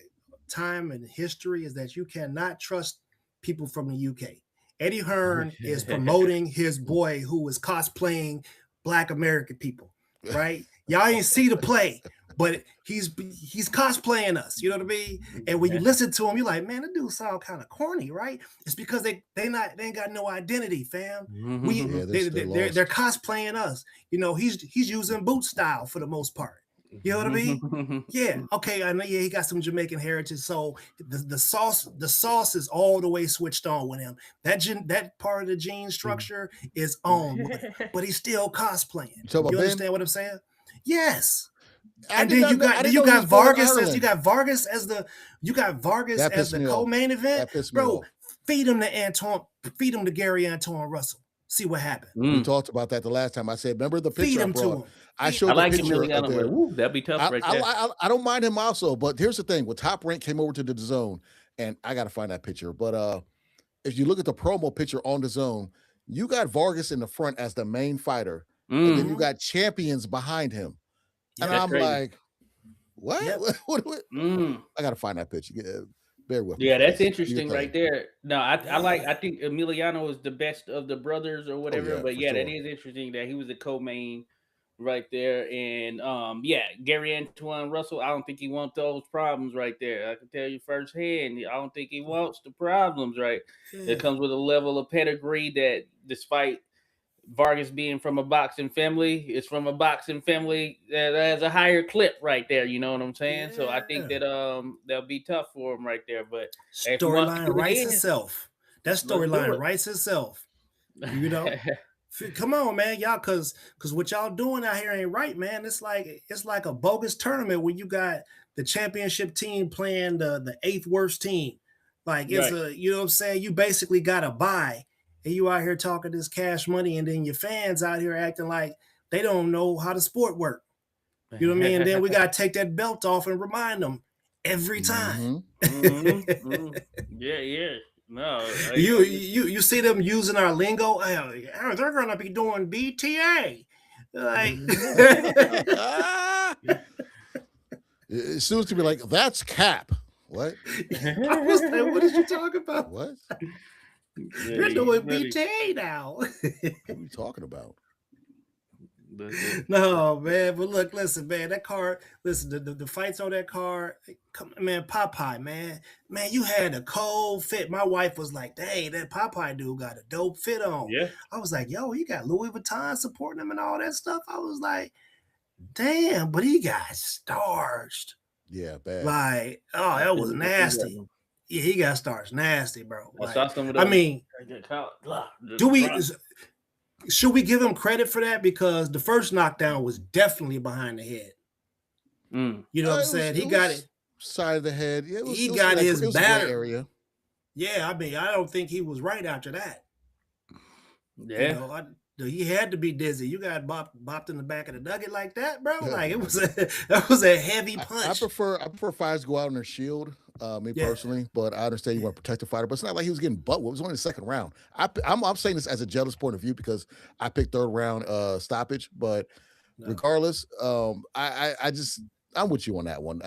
time and history is that you cannot trust people from the UK. Eddie Hearn is promoting his boy who is cosplaying Black American people, right? Y'all ain't see the play, but he's cosplaying us, you know what I mean? And when you listen to him, you're like, man, that dude sound kind of corny, right? It's because they ain't got no identity, fam. They're cosplaying us. He's using boot style for the most part. You know what I mean? Yeah. Okay. I know. Yeah, he got some Jamaican heritage, so the sauce is all the way switched on with him. That part of the gene structure is on, but he's still cosplaying. You understand what I'm saying? Yes. And then you got Vargas as the co-main event, bro. Feed him to Gary Antoine Russell. See what happened. We talked about that the last time. I said, remember the picture Feed him to him. I showed the picture of there. That'd be tough right there. I don't mind him also, but here's the thing: when Top Rank came over to the zone, and I got to find that picture. But if you look at the promo picture on the zone, you got Vargas in the front as the main fighter, and then you got champions behind him. And I'm crazy. Like, what? Yep. I got to find that picture. Bear with me. Yeah, that's interesting right there. No, I think Emiliano is the best of the brothers or whatever. But yeah, that is interesting that he was the co-main right there. And Gary Antoine Russell, I don't think he wants those problems right there. I can tell you firsthand, I don't think he wants the problems, right? Yeah. It comes with a level of pedigree that, despite Vargas being from a boxing family, it's from a boxing family that has a higher clip right there. You know what I'm saying? Yeah. So I think that that'll be tough for him right there. But storyline writes itself. That storyline writes itself. Come on, man, y'all, because what y'all doing out here ain't right, man. It's like a bogus tournament where you got the championship team playing the 8th worst team. Like it's you know what I'm saying? You basically got to buy, and you out here talking this cash money, and then your fans out here acting like they don't know how the sport work. You know what I mean? And then we got to take that belt off and remind them every time. Yeah. No, you see them using our lingo. They're gonna be doing BTA. Like as soon as to be like, that's cap. What? I was like, what did you talk about? What? You're doing BTA now. What are you talking about? No, man. But look, listen, man. That card. Listen, the fights on that card. Come, man, Popeye, man. You had a cold fit. My wife was like, "Dang, that Popeye dude got a dope fit on." Yeah. I was like, "Yo, he got Louis Vuitton supporting him and all that stuff." I was like, "Damn," but he got starched. Yeah, bad. Like, oh, that was nasty. Yeah, he got starched, nasty, bro. Like, I saw some of those. I mean, should we give him credit for that? Because the first knockdown was definitely behind the head. You know what I'm saying? He got it. Side of the head. Yeah, he got his batter area. Yeah, I mean, I don't think he was right after that. Yeah. You know, he had to be dizzy. You got bopped in the back of the nugget like that, bro. Yeah. Like that was a heavy punch. I prefer fighters go out on their shield, personally, but I understand you want to protect the fighter. But it's not like he was getting butt. It was only the second round. I'm saying this as a jealous point of view because I picked third round stoppage. But regardless, I'm with you on that one.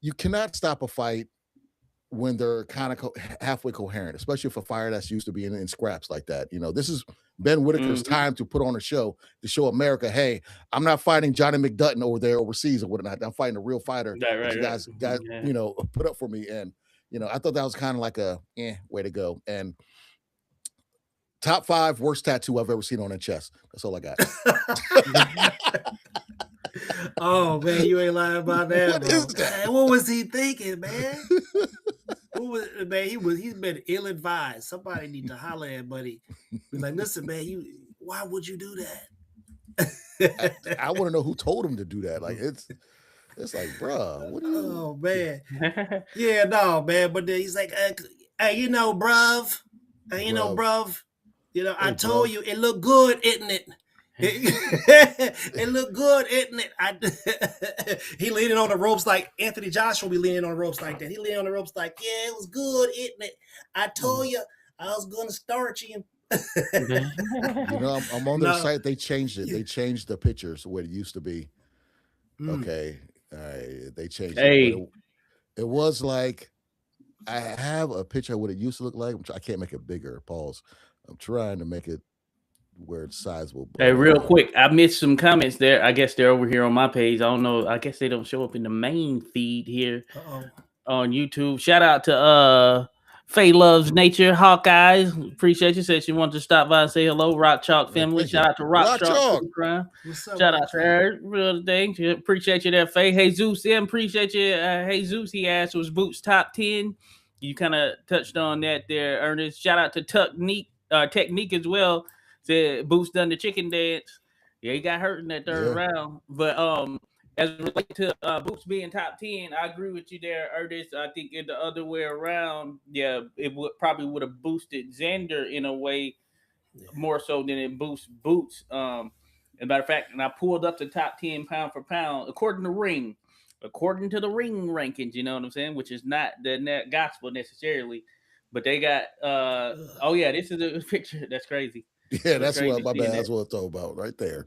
You cannot stop a fight when they're kind of halfway coherent, especially if a fighter that's used to being in scraps like that. You know, this is Ben Whitaker's time to put on a show to show America, hey, I'm not fighting Johnny McDutton over there overseas or whatnot. I'm fighting a real fighter. Right, you guys, you know, put up for me. And, you know, I thought that was kind of like a way to go. And top 5 worst tattoo I've ever seen on a chest. That's all I got. Oh man, you ain't lying about that. What is that? Man, what was he thinking, man? He's been ill-advised. Somebody need to holler at buddy. Be like, listen, man, why would you do that? I want to know who told him to do that. Like it's like, bruh, what are you? Oh man. Yeah, no, man. But then he's like, hey, you know, bruv. Hey, you know, bruv. You know, I told you it looked good, isn't it? It looked good, isn't it? He leaning on the ropes like Anthony Joshua be leaning on the ropes like that. He leaning on the ropes like, yeah, it was good, isn't it? I told you I was gonna start you. You know, I'm on their site. They changed it. They changed the pictures what it used to be. Okay, they changed it. It was like I have a picture of what it used to look like. I can't make it bigger. Pause. I'm trying to make it where it's sizable. Hey, real quick, I missed some comments there. I guess they're over here on my page. I don't know. I guess they don't show up in the main feed here on YouTube. Shout out to Faye Loves Nature, Hawkeyes. Appreciate you. Said she wanted to stop by and say hello. Rock Chalk family. Shout out to Rock Chalk. Shout out to her. Real thing. Appreciate you there, Faye. Hey Zeus, appreciate you. Hey Zeus, he asked, was Boots top 10? You kind of touched on that there, Ernest. Shout out to Technique as well. Said Boots done the chicken dance. Yeah, he got hurt in that third round. But as it relates to Boots being top 10, I agree with you there, Ernest. I think in the other way around, it would have boosted Xander in a way more so than it boosts Boots. As a matter of fact, and I pulled up the top 10 pound for pound according to the ring rankings. You know what I'm saying? Which is not the gospel necessarily, but they got. This is a picture. That's crazy. Yeah, that's what my bad. That's what it's all about right there.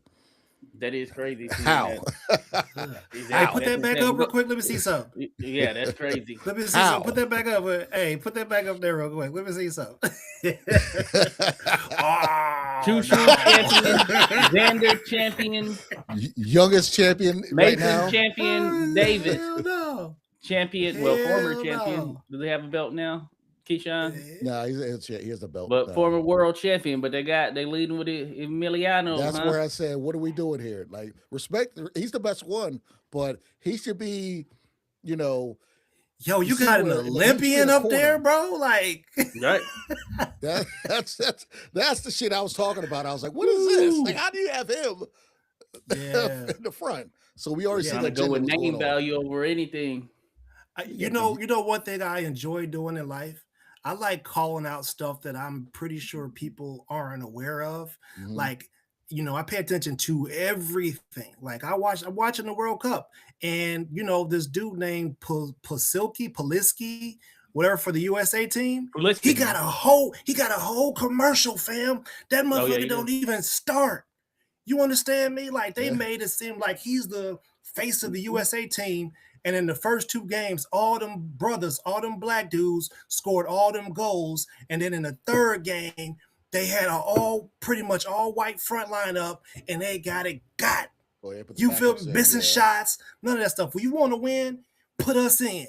That is crazy. How? Hey, put that back up real quick. Let me see something. Yeah, that's crazy. Let me see something. Put that back up. Hey, put that back up there real quick. Let me see something. Two shoe champion, Xander champion, youngest champion right now. Champion Davis. Champion, former champion. Do they have a belt now? Keyshawn? No, he has a belt. But former world champion, but they leading with Emiliano. That's where I said, what are we doing here? Like, respect, he's the best one, but he should be, you know. Yo, you got an Olympian up there, bro? Like, right. That's the shit I was talking about. I was like, what is this? Like, how do you have him in the front? So we already see that go with name value over anything. You know, one thing I enjoy doing in life. I like calling out stuff that I'm pretty sure people aren't aware of. Mhm. Like, I pay attention to everything. Like, I'm watching the World Cup, and this dude named Poliski, whatever for the USA team. He Realistic. got a whole commercial, fam. That Oh yeah, motherfucker he don't does. even start. You understand me? Like they Yeah. made it seem like he's the face of the USA team. And in the first two games, all them brothers, all them black dudes scored all them goals. And then in the third game, they had pretty much all white front lineup, and they got it got. Oh, yeah, put the You feel backups me? in, Missing yeah. shots, none of that stuff. When you want to win, put us in.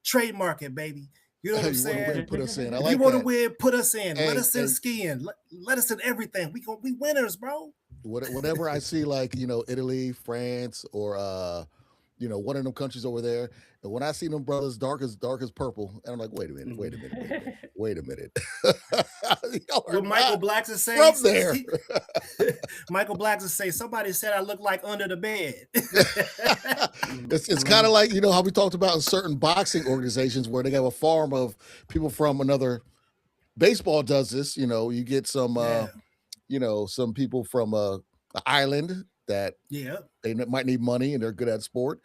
Trademark it, baby. You know what I'm You want to win, saying? put us in. I If like you want to that. win, put us in. Let Hey, us in hey. skiing. Let us in everything. We winners, bro. Whatever I see, like Italy, France, or one of them countries over there, and when I see them brothers dark as purple, and I'm like, wait a minute, wait a minute. Y'all are What Michael not Blackson say? from there. Michael Blackson say somebody said I look like under the bed. It's kind of like how we talked about in certain boxing organizations where they have a farm of people from another. Baseball does this. You get some some people from an island that Yeah. they might need money and they're good at sport.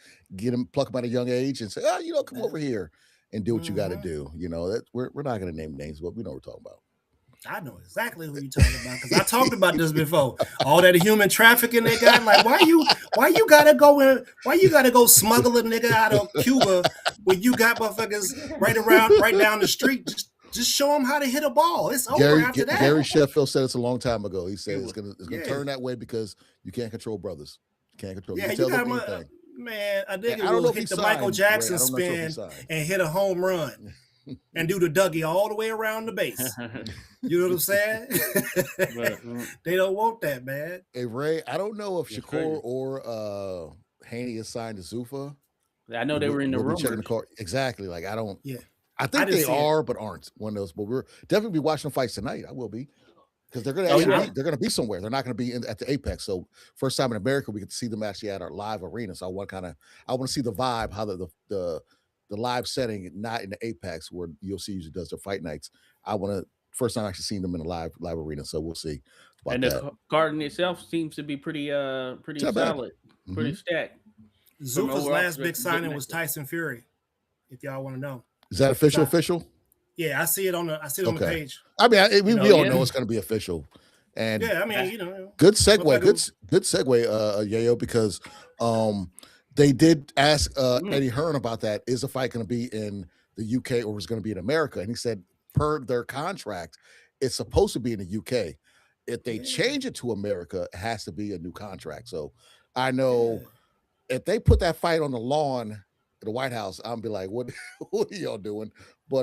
Pluck them at a young age and say, come over here and do what you got to do. That we're not going to name names, but we know what we're talking about. I know exactly who you're talking about because I talked about this before. All that human trafficking they got. Like, why you gotta go smuggle a nigga out of Cuba when you got motherfuckers right down the street? Just show them how to hit a ball. It's over after that. Gary Sheffield said it's a long time ago. He said it's gonna turn that way because you can't control brothers. You can't control. Yeah, you got anything. Man, a nigga I don't know will if hit he the Michael signed, Jackson Ray. I don't know if he spin signed. and hit a home run and do the Dougie all the way around the base. You know what I'm saying? They don't want that, man. Hey, Ray, I don't know if Shakur or Haney is signed to Zuffa. I know they were in the room. Checking the card. Exactly. Like, I don't. Yeah. I think they are, but aren't one of those. But we're definitely be watching fights tonight. I will be. Because they're gonna be somewhere. They're not gonna be at the Apex. So first time in America, we get to see them actually at our live arena. So I want to see the vibe, how the live setting, not in the Apex where UFC usually does their fight nights. I want to first time actually seeing them in a live arena. So we'll see. And the card in itself seems to be pretty solid, pretty stacked. Zuffa's last big signing was Tyson Fury. If y'all want to know, is that official? Yeah, I see it on the page. I mean, we all know it's going to be official. And yeah, I mean, good segue, good segue, Yayo, because they did ask Eddie Hearn about that. Is the fight going to be in the UK or is it going to be in America? And he said, per their contract, it's supposed to be in the UK. If they change it to America, it has to be a new contract. So I know if they put that fight on the lawn at the White House, I'm be like, what are y'all doing? But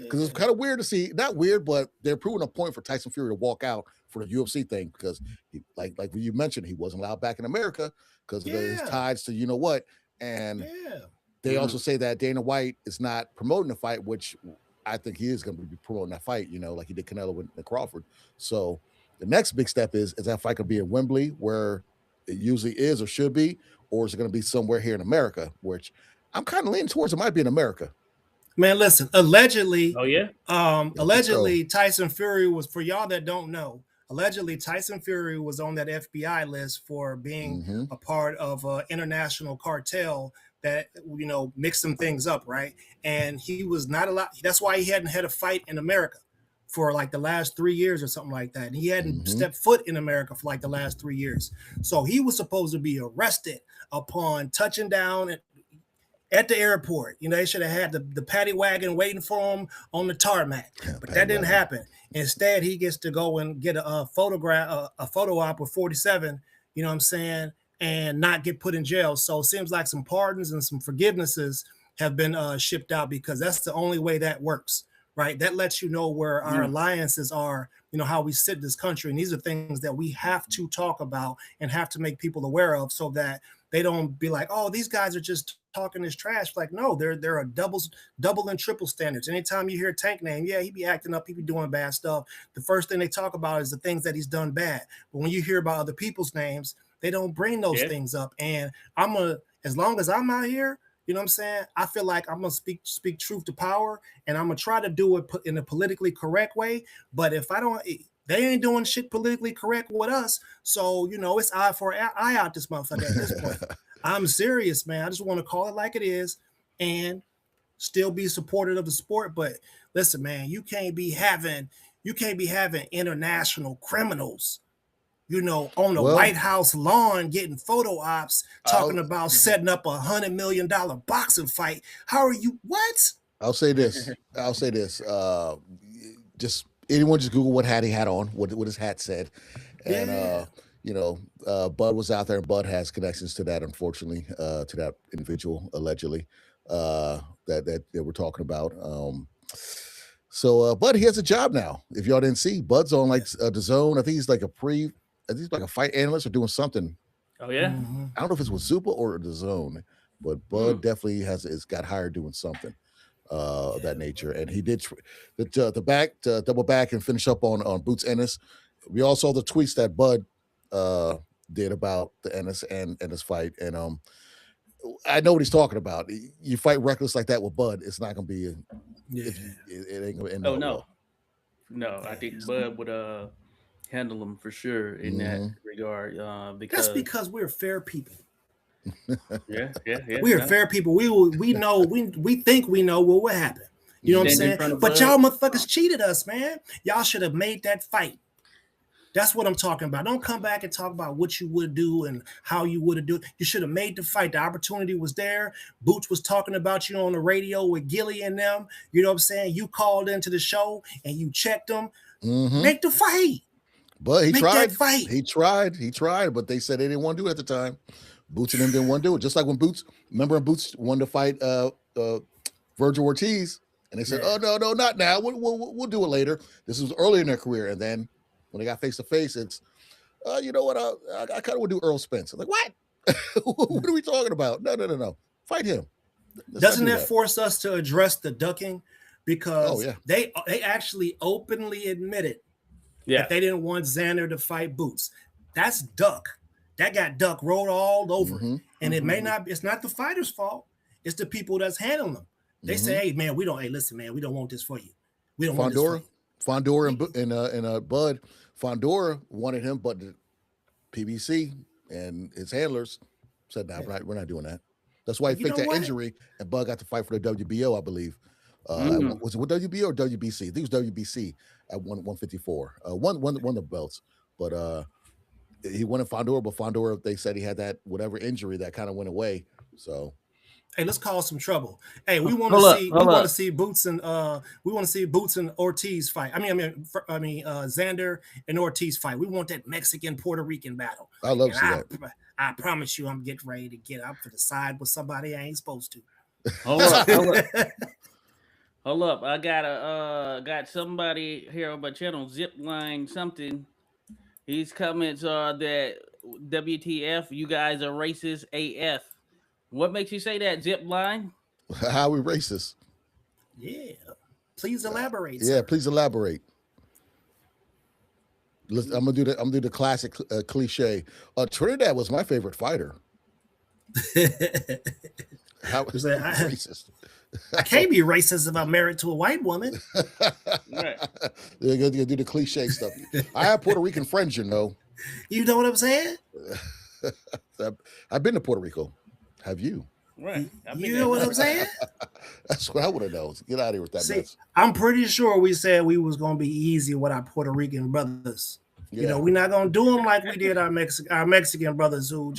because it's kind of weird to see, not weird, but they're proving a point for Tyson Fury to walk out for the UFC thing because he, like you mentioned, he wasn't allowed back in America because of his ties to what. And they also say that Dana White is not promoting the fight, which I think he is going to be promoting that fight, like he did Canelo with Crawford. So the next big step is that fight going to be in Wembley where it usually is or should be, or is it going to be somewhere here in America, which I'm kind of leaning towards it might be in America. Man, listen, allegedly, allegedly Tyson Fury was, for y'all that don't know, allegedly Tyson Fury was on that FBI list for being a part of an international cartel that, mixed some things up, right? And he was not allowed. That's why he hadn't had a fight in America for like the last 3 years or something like that. And he hadn't stepped foot in America for like the last 3 years. So he was supposed to be arrested upon touching down at the airport. They should have had the paddy wagon waiting for him on the tarmac, but that didn't happen. Instead, he gets to go and get a photo op with 47, you know what I'm saying, and not get put in jail. So it seems like some pardons and some forgivenesses have been shipped out because that's the only way that works, right? That lets you know where our alliances are, how we sit in this country. And these are things that we have to talk about and have to make people aware of so that they don't be like, oh, these guys are just talking this trash. Like, no, there are double and triple standards. Anytime you hear Tank name, he be acting up, he be doing bad stuff. The first thing they talk about is the things that he's done bad. But when you hear about other people's names, they don't bring those things up. And as long as I'm out here, you know what I'm saying? I feel like I'm gonna speak truth to power, and I'm gonna try to do it in a politically correct way. But if I don't, they ain't doing shit politically correct with us. So it's eye for eye out this motherfucker at this point. I'm serious, man. I just want to call it like it is, and still be supportive of the sport. But listen, man, you can't be having international criminals, on the White House lawn getting photo ops, talking about setting up $100 million boxing fight. How are you? What? I'll say this. Just anyone just Google what hat he had on, what his hat said, and Bud was out there, and Bud has connections to that, unfortunately, to that individual allegedly that we're talking about. So Bud, he has a job now. If y'all didn't see, Bud's on like the Zone. I think he's like a fight analyst or doing something. Oh yeah. Mm-hmm. I don't know if it's with Super or the Zone, but Bud definitely has got hired doing something of that nature. And he did the double back and finish up on Boots Ennis. We all saw the tweets that Bud did about the Ennis and his fight, and I know what he's talking about. You fight reckless like that with Bud, it's not going to be. It ain't going to end. Oh no, I think Bud would handle him for sure in that regard. Because we're fair people. Yeah. We are fair people. We know we think we know what will happen. You know what I'm saying? But y'all motherfuckers cheated us, man. Y'all should have made that fight. That's what I'm talking about. Don't come back and talk about what you would do and how you would have do it. You should have made the fight. The opportunity was there. Boots was talking about you on the radio with Gilly and them. You know what I'm saying? You called into the show and you checked them. Make the fight. But he tried. He tried, but they said they didn't want to do it at the time. Boots and them didn't want to do it. Just like when Boots wanted to fight Virgil Ortiz, and they said, "Oh no, not now. We'll do it later." This was early in their career, and then when they got face to face, it's, you know what? I kind of want to do Earl Spence. I'm like, what? What are we talking about? No. Fight him. Doesn't that force us to address the ducking? Because they actually openly admitted that they didn't want Xander to fight Boots. That's duck. That got duck rolled all over it. And it may not, it's not the fighter's fault. It's the people that's handling them. They say, hey, man, listen, man, we don't want this for you. We don't want this for you. Fondor and Bud. Fondor wanted him, but the PBC and his handlers said, "No, we're not doing that." That's why he faked that injury, and Bud got to fight for the WBO, I believe. Was it with WBO or WBC? I think it was WBC at 154. One of the belts, but he won in Fondor. But Fondor, they said he had that whatever injury that kind of went away. So. Hey, let's cause some trouble. Hey, we want to see Boots and Ortiz fight. I mean, Xander and Ortiz fight. We want that Mexican Puerto Rican battle. I love to see that. I promise you, I'm getting ready to get up for the side with somebody I ain't supposed to. Hold up. I got somebody here on my channel, Zipline something. His comments are that WTF, you guys are racist AF. What makes you say that, Zipline? How we racist? Yeah. Please elaborate. Please elaborate. I'm gonna do the classic cliche. Trinidad was my favorite fighter. How is that racist? I can't be racist if I'm married to a white woman. Right. They're gonna do the cliche stuff. I have Puerto Rican friends, you know. You know what I'm saying? I've been to Puerto Rico. Have you? Right. You know what I'm saying? That's what I would have known. Get out of here with that mess. I'm pretty sure we said we was going to be easy with our Puerto Rican brothers. Yeah. We're not going to do them like we did our Mexican brothers who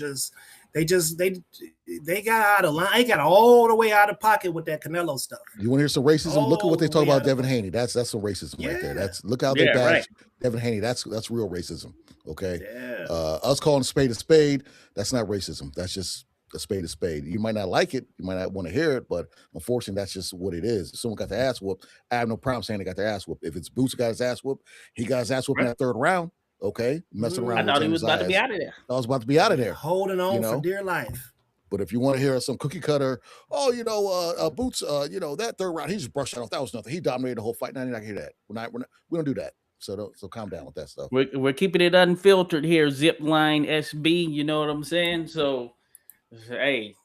they got out of line. They got all the way out of pocket with that Canelo stuff. You want to hear some racism? Look at what they talk about Devin Haney. That's some racism right there. Look how they bash Devin Haney. That's real racism. Okay. Yeah. Us calling a spade, that's not racism. That's just a spade. You might not like it, you might not want to hear it, but unfortunately, that's just what it is. If someone got their ass whooped, I have no problem saying they got their ass whooped. If it's Boots who got his ass whooped, he got his ass whooped in that third round. Okay, messing around. I thought he was about to be out of there. I was about to be out of there, holding on for dear life. But if you want to hear some cookie cutter, Boots, that third round, he just brushed it off. That was nothing. He dominated the whole fight. Now you're not gonna hear that. We don't do that. So calm down with that stuff. We're keeping it unfiltered here, Zipline SB. You know what I'm saying? So, hey,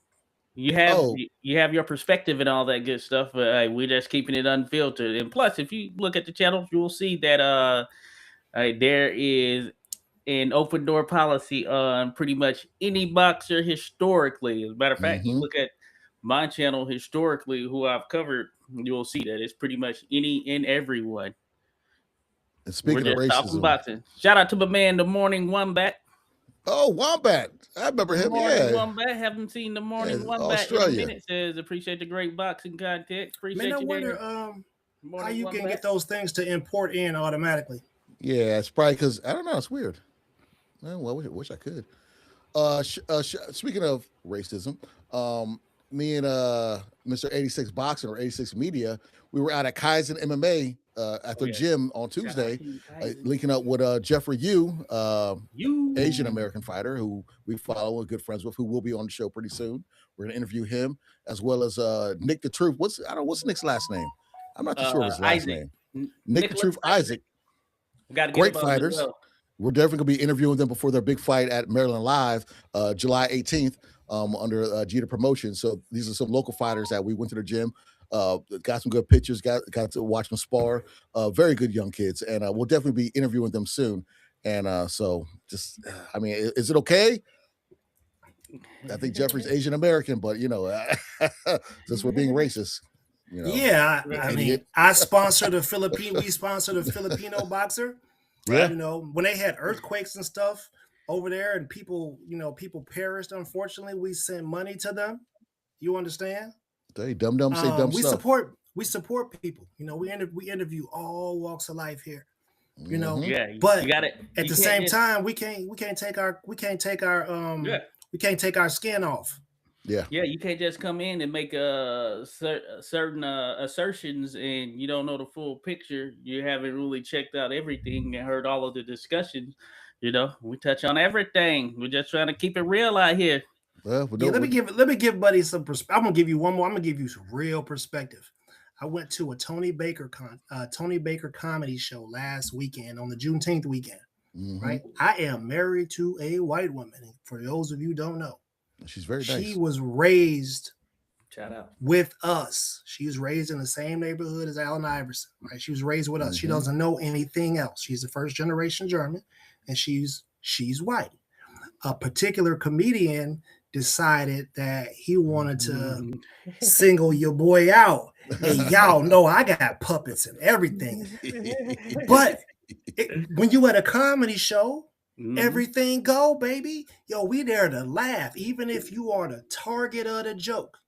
You have Oh, you have your perspective and all that good stuff, but we're just keeping it unfiltered. And plus, if you look at the channel, you will see that there is an open door policy on pretty much any boxer historically. As a matter of fact, you mm-hmm. look at my channel historically, who I've covered, you'll see that it's pretty much any and everyone. And We're speaking of just talking racism, boxing. Shout out to my man, the Morning Wombat. oh, Wombat, I remember him. Morning Yeah, Wombat. Haven't seen the Morning Wombat in a Australia. minute. Says appreciate the great boxing content. Man, Appreciate I you, wonder Daniel. how Morning you can Wombat. get those things to import in automatically. Yeah, it's probably because I don't know. It's weird. Well, I wish I could. Speaking of racism, me and Mr. 86 Boxing or 86 Media, we were out at Kaizen MMA at their gym on Tuesday, linking up with Jeffrey Yu, Asian American fighter who we follow and good friends with, who will be on the show pretty soon. We're gonna interview him as well as Nick the Truth. What's Nick's last name? I'm not too sure of his last name. Nick the Truth Isaac. Great fighters. Well. We're definitely going to be interviewing them before their big fight at Maryland Live, July 18th, under Jeter Promotion. So these are some local fighters that we went to the gym, got some good pictures, got to watch them spar. Very good young kids, and we'll definitely be interviewing them soon. And so, just, I mean, is it okay? I think Jeffrey's Asian American, but just for being racist. Yeah, I mean, I sponsor the Filipino. We sponsor the Filipino boxer. Yeah. When they had earthquakes and stuff over there, and people perished. Unfortunately, we sent money to them. You understand? They dumb say dumb stuff. We support people. We interview all walks of life here. Yeah, but at the same time, we can't take our skin off. Yeah, you can't just come in and make certain assertions and you don't know the full picture. You haven't really checked out everything and heard all of the discussions. We touch on everything. We're just trying to keep it real out here. Well, let me give Buddy some perspective. I'm gonna give you one more. I'm gonna give you some real perspective. I went to a Tony Baker comedy show last weekend on the Juneteenth weekend. Mm-hmm. Right, I am married to a white woman. For those of you who don't know. She's very nice. She was raised Shout out. with us. She was raised in the same neighborhood as Allen Iverson, right? She was raised with us. Mm-hmm. She doesn't know anything else. She's a first generation German, and she's white. A particular comedian decided that he wanted to single your boy out. And y'all know I got puppets and everything. But when you at a comedy show, everything go, baby. Yo, we there to laugh. Even if you are the target of the joke,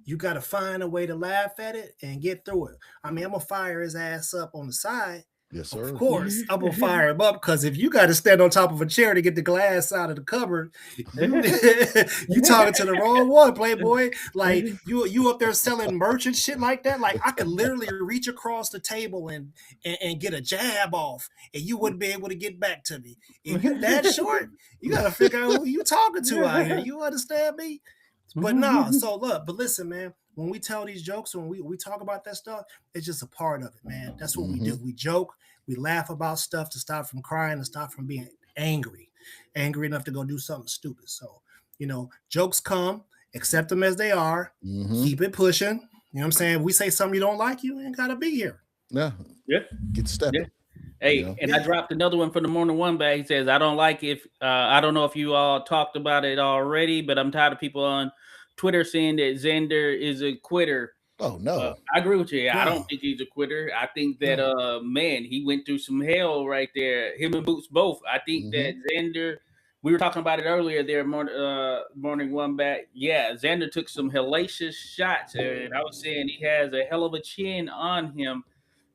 you got to find a way to laugh at it and get through it. I mean, I'm going to fire his ass up on the side. Yes, sir. Of course, I'm going to fire him up because if you got to stand on top of a chair to get the glass out of the cupboard, you talking to the wrong one, Playboy. Like, you up there selling merch and shit like that. Like, I could literally reach across the table and get a jab off, and you wouldn't be able to get back to me. If you that short, you got to figure out who you talking to out here. You understand me? But no, so look, but listen, man, when we tell these jokes, when we talk about that stuff, it's just a part of it, man. That's what we do. We joke, we laugh about stuff to stop from crying and stop from being angry enough to go do something stupid. So, jokes come, accept them as they are, keep it pushing. You know what I'm saying? If we say something you don't like, you ain't got to be here. Yeah. Get stepping. Yeah. Hey, I dropped another one from the Morning Wombat. He says, I don't know if you all talked about it already, but I'm tired of people on Twitter saying that Xander is a quitter. Oh, no. I agree with you. I don't think he's a quitter. I think that, man, he went through some hell right there. Him and Boots both. I think that Xander, we were talking about it earlier there, Morning Wombat. Yeah, Xander took some hellacious shots, and I was saying he has a hell of a chin on him.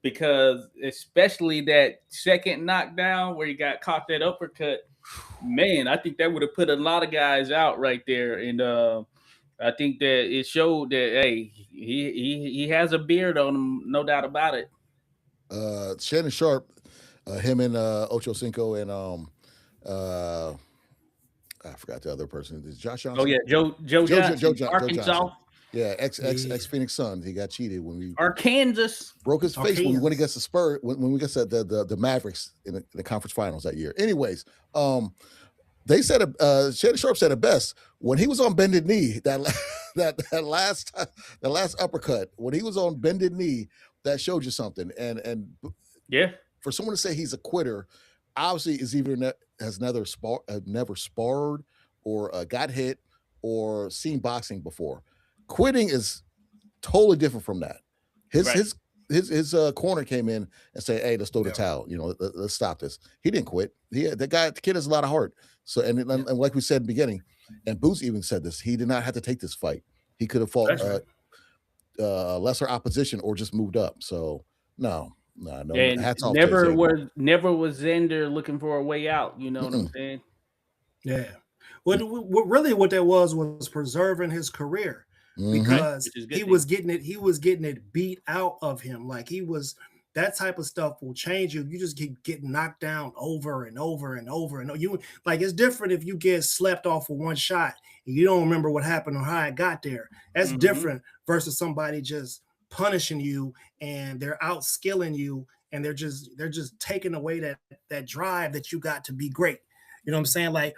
Because especially that second knockdown where he got caught that uppercut, man, I think that would have put a lot of guys out right there. And I think that it showed that, hey, he has a beard on him, no doubt about it. Shannon Sharp, him and Ocho Cinco and I forgot the other person. Is Josh Johnson? Oh yeah, Joe Johnson, Arkansas. Yeah, ex Phoenix Suns. He got cheated when we Arkansas broke his face when we went against the Spurs when we got the Mavericks in the conference finals that year. Anyways, they said Shannon Sharp said it best when he was on bended knee. That that last uppercut when he was on bended knee, that showed you something. And Yeah. for someone to say he's a quitter, obviously is either has never sparred or got hit or seen boxing before. Quitting is totally different from that. His corner came in and said, "Hey, let's throw the towel. Let's stop this." He didn't quit. The kid has a lot of heart. So and like we said in the beginning, and Boots even said this, he did not have to take this fight. He could have fought lesser opposition or just moved up. So no. And hats off. never was Xander looking for a way out. You know what I'm saying? Yeah. What that was preserving his career. Because he was getting it beat out of him. Like that type of stuff will change you. You just get knocked down over and over and over. And you like it's different if you get slept off with one shot and you don't remember what happened or how it got there. That's different versus somebody just punishing you and they're outskilling you and they're just taking away that drive that you got to be great. You know what I'm saying? Like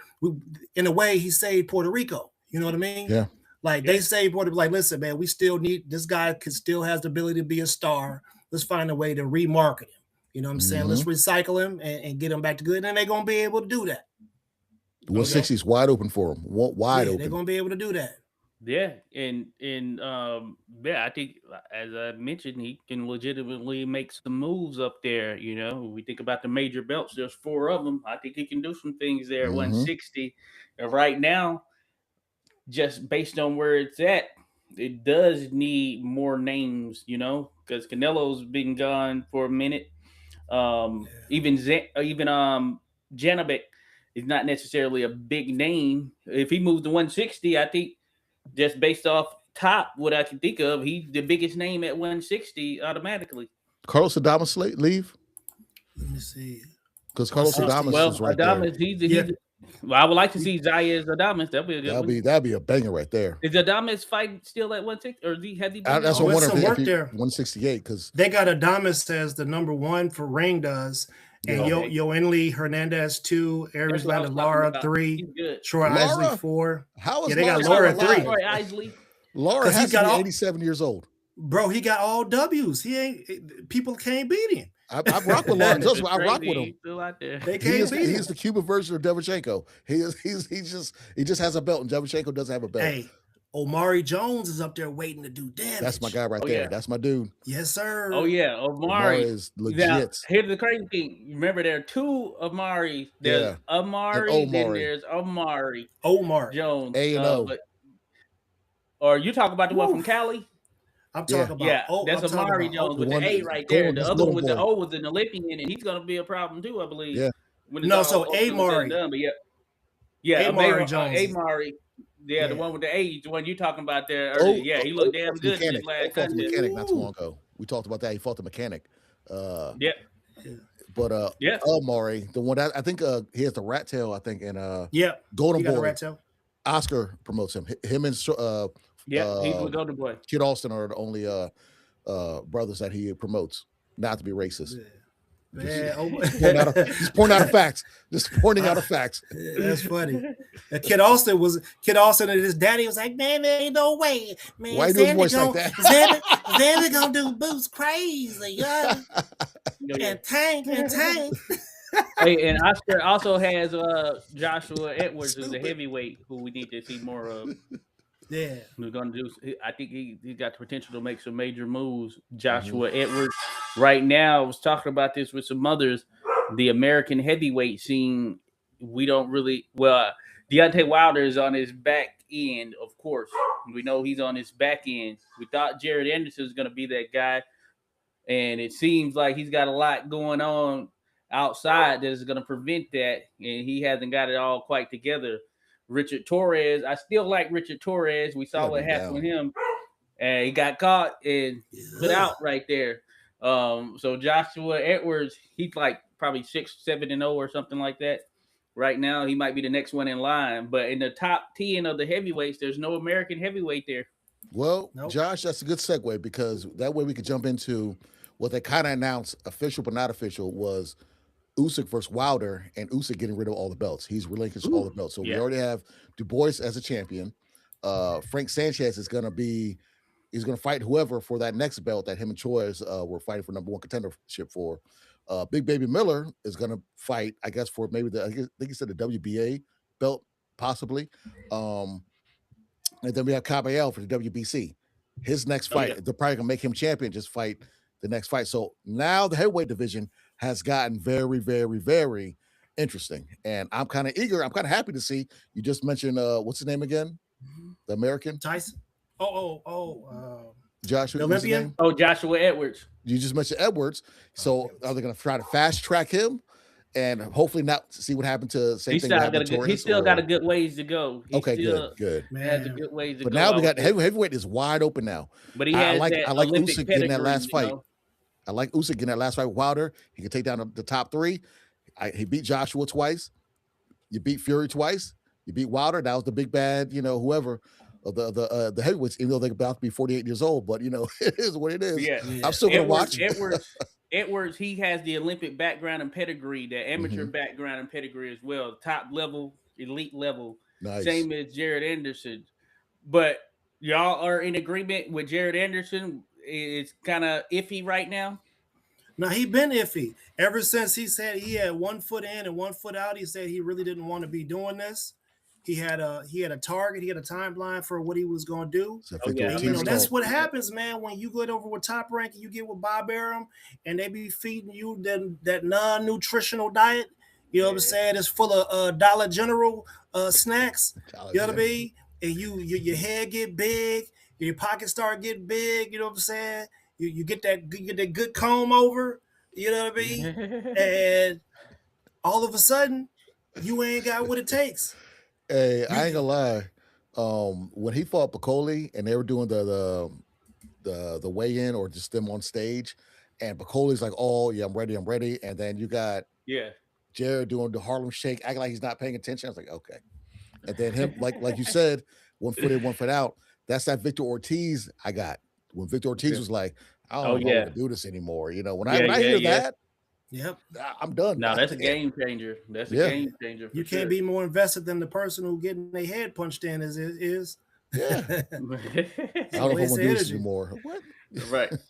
in a way, he saved Puerto Rico. You know what I mean? Yeah. Like they say, like, listen, man, we still need this guy. Still has the ability to be a star. Let's find a way to remarket him. You know what I'm saying? Let's recycle him and get him back to good. And they're gonna be able to do that. 160 is wide open for him. Wide open. They're gonna be able to do that. Yeah, and I think as I mentioned, he can legitimately make some moves up there. We think about the major belts. There's 4 of them. I think he can do some things there at 160. And right now, just based on where it's at, it does need more names, because Canelo's been gone for a minute. Even Janabek is not necessarily a big name. If he moves to 160, I think just based off top, what I can think of, he's the biggest name at 160 automatically. Carlos Adames leave? Let me see. Because Carlos Adames is right Adames, there. Well, I would like to see Zayas Adames. That'd be a banger right there. Is Adames fighting still at 160, or has he been? That's what I wonder if he 168 because they got Adames as the number 1 for ring does, and Yoenli Hernandez 2, Arizona Lara 3, Troy Isley 4. How is they got Laura 3? Troy Isley. Laura has to be 87 years old. Bro, he got all W's. People can't beat him. I rock with Laura. I rock with him. He's the Cuban version of Devchenko. He just has a belt, and Devchenko doesn't have a belt. Hey, Omari Jones is up there waiting to do damage. That's my guy right there. Yeah. That's my dude. Yes, sir. Oh yeah, Omari is legit. Now, here's the crazy thing. Remember, there are 2 Omari. There's Omari, then there's Omar Jones. A&O. Or you talk about the one from Cali? I'm talking about. That's Amari Jones with the A right there. The other one with the O was an Olympian, and he's going to be a problem too, I believe. Yeah. Amari. Amari Jones. Amari. Yeah, the one with the A, the one you talking about there earlier. He looked damn good in his last contest. Mechanic not too long ago. We talked about that. He fought the mechanic. But Amari, the one that I think he has the rat tail, I think, and Golden Boy. Rat tail. Oscar promotes him. Him and he's the Golden Boy. Kid Austin are the only brothers that he promotes. Not to be racist. Just pointing out facts. Just pointing out facts. That's funny. Kid Austin and his daddy was like, man, there ain't no way, man. Why do his voice like that? Xander gonna do Boots crazy, yeah. And tank. Hey, and Oscar also has Joshua Edwards, who's a heavyweight, who we need to see more of. Yeah, we're gonna do. I think he got the potential to make some major moves. Joshua Edwards, right now, I was talking about this with some others. The American heavyweight scene, we don't really. Well, Deontay Wilder is on his back end, of course. We know he's on his back end. We thought Jared Anderson was gonna be that guy, and it seems like he's got a lot going on outside that is going to prevent that, and he hasn't got it all quite together. Richard Torres, I still like Richard Torres. We saw what happened with him, and he got caught and put out right there. So Joshua Edwards, he's like probably 6-7-0 or something like that. Right now, he might be the next one in line. But in the top 10 of the heavyweights, there's no American heavyweight there. Well, Josh, that's a good segue because that way we could jump into what they kind of announced, official but not official, was Usyk versus Wilder, and Usyk getting rid of all the belts. He's relinquished all the belts. So we already have Du Bois as a champion. Frank Sanchez is going to be he's going to fight whoever for that next belt that him and Troy were fighting for number one contendership for. Big Baby Miller is going to fight, I guess, for maybe I think he said the WBA belt, possibly. And then we have Caballero for the WBC. His next fight, they're probably going to make him champion, just fight the next fight. So now the heavyweight division has gotten very, very, very interesting. And I'm kind of eager. I'm kind of happy to see. You just mentioned, what's his name again? The American? Tyson. Joshua, the Olympian? Oh, Joshua Edwards. You just mentioned Edwards. So are they going to try to fast track him and hopefully not see what happened to same He's thing? Still got a good ways to go. Good. Has a good ways to but go. Now we got heavyweight is wide open now. But he has I like Usyk getting that last fight. Know? I like Usyk getting that last fight with Wilder. He can take down the top three. He beat Joshua twice. You beat Fury twice. You beat Wilder. That was the big bad, whoever of the heavyweights, even though they're about to be 48 years old. But it is what it is. Yeah. I'm still gonna watch. Edwards, he has the Olympic background and pedigree, the amateur background and pedigree as well, top level, elite level, nice. Same as Jared Anderson. But y'all are in agreement with Jared Anderson. It's kind of iffy right now. No, he been iffy ever since he said he had 1 foot in and 1 foot out. He said he really didn't want to be doing this. He had a target. He had a timeline for what he was going to do. That's what happens, man. When you get over with Top Rank and you get with Bob Arum and they be feeding you that non-nutritional diet. You know what I'm saying? It's full of Dollar General snacks. You know what I mean? And your head get big, your pockets start getting big. You know what I'm saying? You get that good comb over. You know what I mean? And all of a sudden, you ain't got what it takes. Hey, I ain't gonna lie. When he fought Piccoli and they were doing the weigh-in or just them on stage, and Piccoli's like, "Oh yeah, I'm ready," and then you got Jared doing the Harlem Shake, acting like he's not paying attention. I was like, okay, and then him like you said, 1 foot in, 1 foot out. That's that Victor Ortiz I got when Victor Ortiz was like, "I don't know if I want to do this anymore." When I hear that. Yep, I'm done. No, that's a game changer. That's a game changer. You can't be more invested than the person who getting their head punched in is. Yeah. I don't know if I want to do this anymore. What?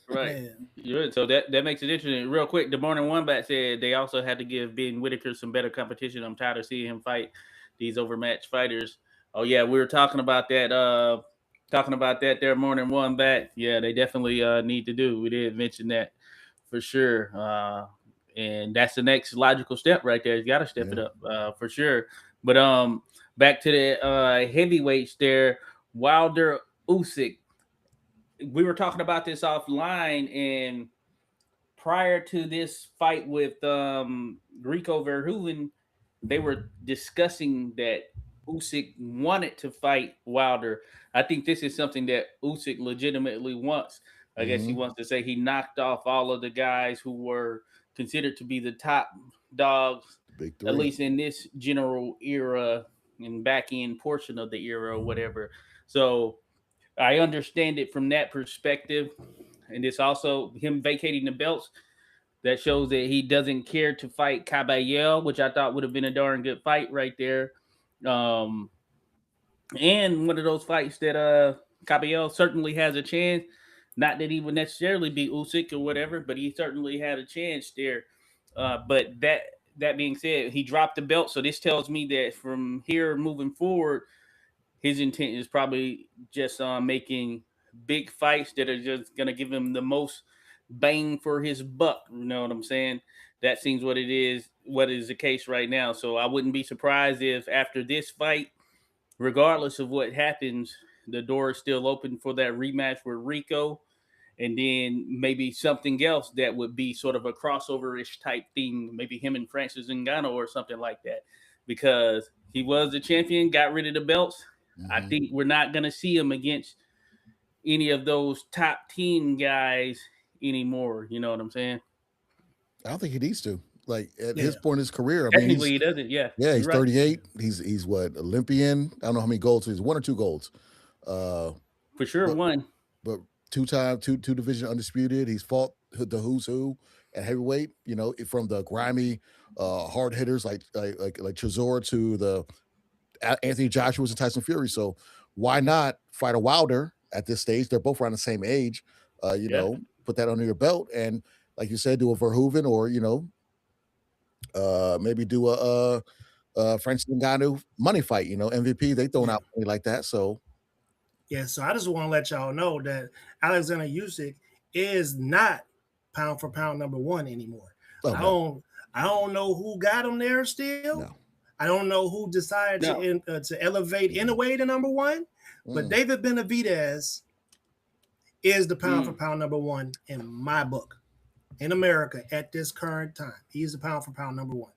Right. Yeah. So that makes it interesting. Real quick, the Morning One Bat said they also had to give Ben Whitaker some better competition. I'm tired of seeing him fight these overmatched fighters. Oh yeah, we were talking about that. There, Morning One Bat. Yeah, they definitely need to do. We did mention that for sure. And that's the next logical step right there. You got to step it up for sure. But back to the heavyweights there, Wilder, Usyk. We were talking about this offline, and prior to this fight with Rico Verhoeven, they were discussing that Usyk wanted to fight Wilder. I think this is something that Usyk legitimately wants. I guess he wants to say he knocked off all of the guys who were considered to be the top dogs, at least in this general era and back end portion of the era or whatever. So I understand it from that perspective. And it's also him vacating the belts. That shows that he doesn't care to fight Caballero, which I thought would have been a darn good fight right there. And one of those fights that Caballero certainly has a chance. Not that he would necessarily be Usyk or whatever, but he certainly had a chance there. But that being said, he dropped the belt. So this tells me that from here moving forward, his intent is probably just making big fights that are just going to give him the most bang for his buck. You know what I'm saying? That seems what is the case right now. So I wouldn't be surprised if after this fight, regardless of what happens, the door is still open for that rematch with Rico. And then maybe something else that would be sort of a crossover-ish type thing, maybe him and Francis Ngannou or something like that, because he was the champion, got rid of the belts. I think we're not going to see him against any of those top 10 guys anymore. You know what I'm saying? I don't think he needs to. Like at his point in his career, technically he doesn't. Yeah, he's 38. He's what, Olympian? I don't know how many golds. He's 1 or 2 golds. For sure, one. But 2-time, two division undisputed. He's fought the who's who at heavyweight. From the grimy hard hitters like Chisora to the Anthony Joshua's and Tyson Fury. So why not fight a Wilder at this stage? They're both around the same age. Put that under your belt, and like you said, do a Verhoeven, or maybe do a Francis Ngannou money fight. MVP, they throwing out money like that. So yeah, so I just want to let y'all know that Alexander Usyk is not pound for pound number one anymore. no. I don't know who got him there still. No. I don't know who decided to elevate Inoue to number one, but David Benavidez is the pound for pound number one in my book. In America at this current time, he's the pound for pound number one.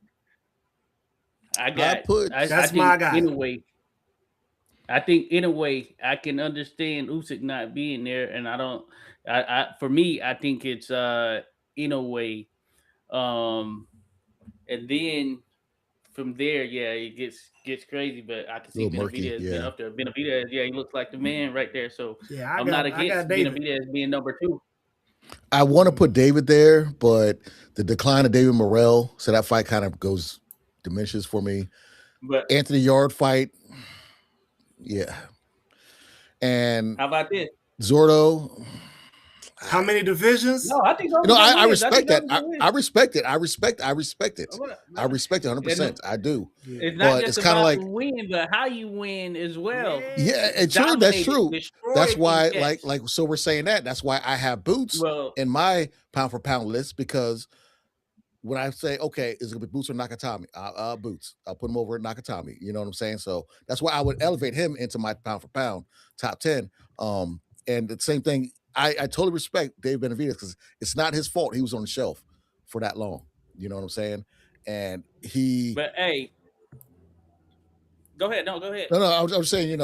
That's my guy. I think in a way I can understand Usyk not being there, and for me, I think it's in a way, and then from there, it gets crazy. But I can see Benavidez being up there. Benavidez, he looks like the man right there. So I'm not against Benavidez being number two. I want to put David there, but the decline of David Morrell, so that fight kind of diminishes for me. But Anthony Yard fight, and how about this? Zordo. How many divisions? No, I think I respect that. I respect it. I respect it. I respect it 100%. I do. It's not just about like win, but how you win as well. Yeah, it's true. That's true. That's why, so we're saying that. That's why I have Boots in my pound for pound list, because when I say, okay, is it gonna be Boots or Nakatami? Boots. I'll put him over at Nakatami. You know what I'm saying? So that's why I would elevate him into my pound for pound top 10. And the same thing. I totally respect Dave Benavidez, because it's not his fault he was on the shelf for that long. You know what I'm saying? And But hey, go ahead. No, go ahead. No, I was saying,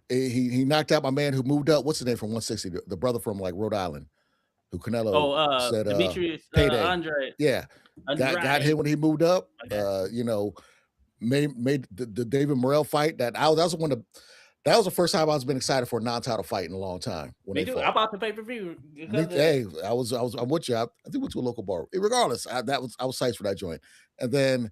he knocked out my man who moved up. What's the name from 160? The brother from like Rhode Island, who Canelo said Demetrius Andre. Yeah, got him when he moved up. Made the David Morrell fight that was one of. That was the first time I was been excited for a non-title fight in a long time. Me too. I bought the pay-per-view. Hey, I'm with you. I think we went to a local bar. Regardless, I was psyched for that joint. And then,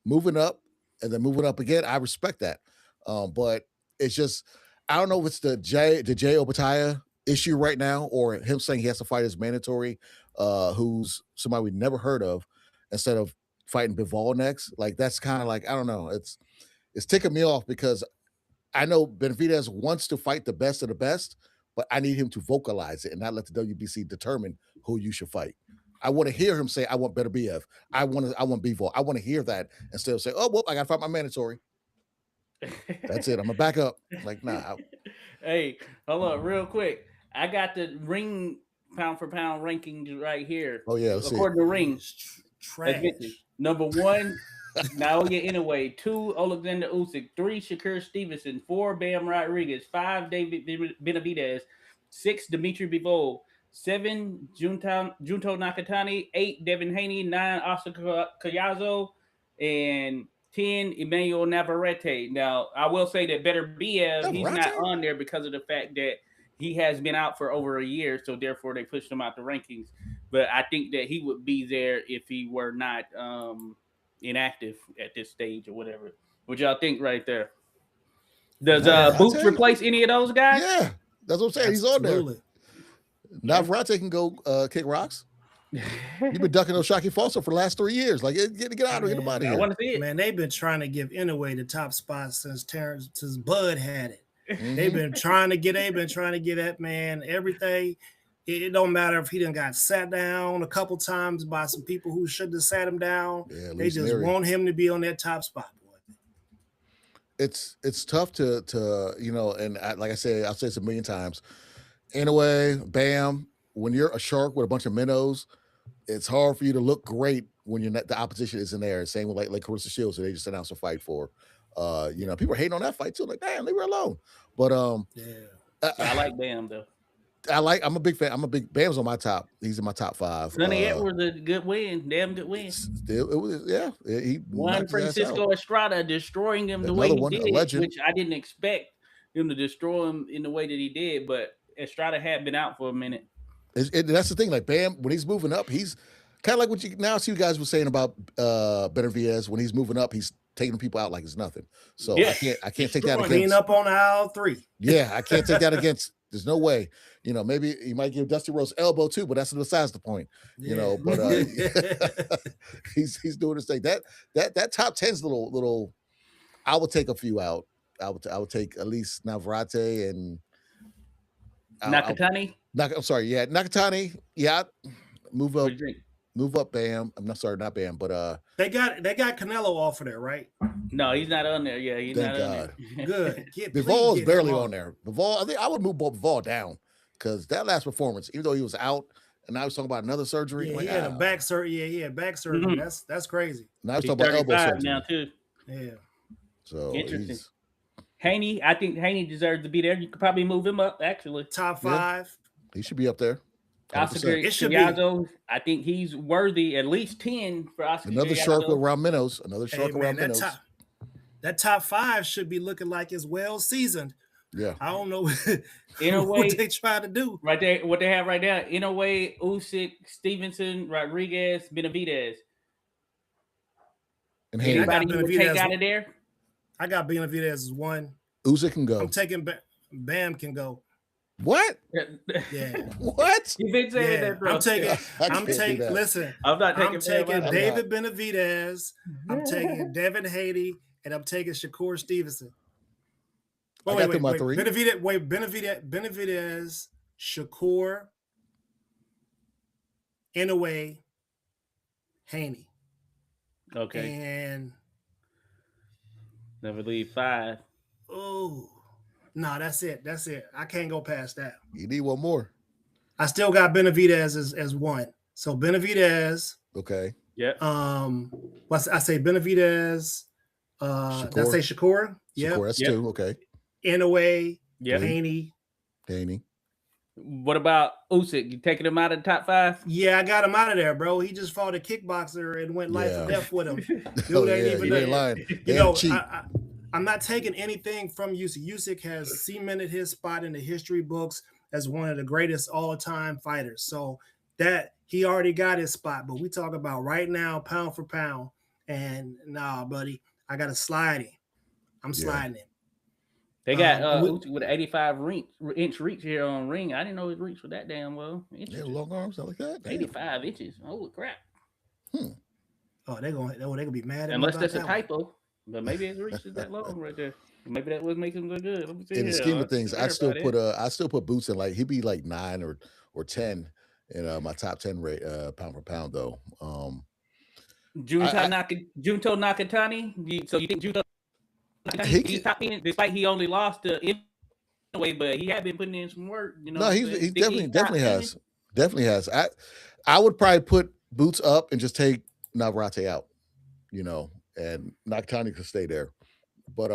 moving up and then moving up again, I respect that. But it's just, I don't know if it's the Jay Obitaya issue right now, or him saying he has to fight as mandatory, who's somebody we never heard of, instead of fighting Bivol next. Like, that's kind of like, I don't know. It's ticking me off, because I know Benavidez wants to fight the best of the best, but I need him to vocalize it and not let the WBC determine who you should fight. I want to hear him say, I want better BF. I want Bivol. I want to hear that, instead of say, oh, well, I got to fight my mandatory. That's it. I'm going to back up. Like, nah. Hey, hold on real quick. I got the ring pound for pound rankings right here. Oh, yeah. According to Ring. Number one, Naoya Inoue. 2, Alexander Usyk. 3, Shakur Stevenson. 4, Bam Rodriguez. 5, David Benavidez. 6, Dimitri Bivol. 7, Junto Nakatani. 8, Devin Haney. 9, Oscar Collazo. And 10, Emmanuel Navarrete. Now, I will say that Better BF, he's not on there because of the fact that he has been out for over a year, so therefore they pushed him out the rankings. But I think that he would be there if he were not inactive at this stage or whatever. What y'all think right there? Does Boots replace any of those guys? Yeah, that's what I'm saying. He's on there. Navarrete can go kick rocks. You've been ducking O'Shaquie Foster for the last 3 years. Like, get out of here. Get out of here. I want to see it. Man, they've been trying to give Inoue the top spot since Bud had it. They've been trying to get that man everything. It don't matter if he done got sat down a couple times by some people who shouldn't have sat him down. Yeah, they just want him to be on that top spot, boy. It's tough to and like I said, I've said this a million times. Anyway, Bam, when you're a shark with a bunch of minnows, it's hard for you to look great when you're not, the opposition isn't there. Same with like Carissa Shields, who they just announced a fight for. People are hating on that fight too. Like, damn, leave her alone. But I like Bam though. I'm a big fan. Bam's on my top. He's in my top 5. Sonny Edwards a good win. Damn good win. He won Francisco Estrada, destroying him the way he did, which I didn't expect him to destroy him in the way that he did. But Estrada had been out for a minute. That's the thing. Like Bam, when he's moving up, he's kind of like what you now see you guys were saying about Benavidez. When he's moving up, he's taking people out like it's nothing. So Yeah. I can't take that Clean against. up on aisle 3. Yeah, I can't take that against. There's no way. Maybe you might give Dusty Rhodes elbow too, but that's besides the point. But he's doing his thing. That top 10's little. I would take a few out. I would take at least Navarrete and Nakatani. I'm sorry, yeah, Nakatani. Yeah, move up, Bam. I'm not sorry, not Bam, but they got Canelo off of there, right? No, he's not on there. Yeah, he's not on there. Good. Bivol is barely on there. Bivol, I think I would move Bivol down because that last performance, even though he was out, and I was talking about another surgery. Yeah, he had a back surgery. Yeah, he had back surgery. Mm-hmm. That's crazy. Now I was talking about elbow surgery now too. Yeah. So interesting. Haney, I think Haney deserves to be there. You could probably move him up, actually. Top 5. Yeah. He should be up there. Oscar Gallardo, I think he's worthy at least 10 for Oscar. Another shark around minnows. Another shark around minnows. That top 5 should be looking like it's well seasoned. Yeah. I don't know what they try to do. Right there, what they have right now. In a way, Usyk, Stevenson, Rodriguez, Benavidez. And anybody you would take out of there? I got Benavidez as 1. Usyk can go. I'm taking Bam can go. What? Yeah. What? You've been saying that, bro. I'm taking listen. I'm taking David Benavidez. I'm taking Devin Haney, and I'm taking Shakur Stevenson. Wait. Benavidez, Shakur, Inoue, Haney. Okay. And never leave 5. Oh. No, that's it. I can't go past that. You need one more. I still got Benavidez as 1. So Benavidez. Okay. Yeah. I say Benavidez. Did I say Shakur? Yeah. Shakur, that's 2. Okay. Inoue. Yeah. Haney. What about Usyk? You taking him out of the top 5? Yeah, I got him out of there, bro. He just fought a kickboxer and went life or death with him. Dude ain't even lying. I'm not taking anything from Usyk. Usyk has cemented his spot in the history books as one of the greatest all-time fighters. So that he already got his spot. But we talk about right now, pound for pound. And nah, buddy, I got to slide him. I'm sliding him. They got Usyk with an 85-inch reach here on ring. I didn't know his reach was that damn well. Yeah, long arms, I like that. Damn. 85 inches. Holy crap. Oh, they're gonna be mad at me. Unless that's a typo. But maybe his reach is that long right there. Maybe that would make him look good. Let me see. In the scheme of things, I still put Boots in, like he'd be like 9 or 10 in my top 10 rate pound for pound though. Junto Nakatani. So you think Junto he's top 10, despite he only lost to Inoue, but he had been putting in some work. No, he definitely has. Definitely has. I would probably put Boots up and just take Navarrete out. And Nakatani could stay there. But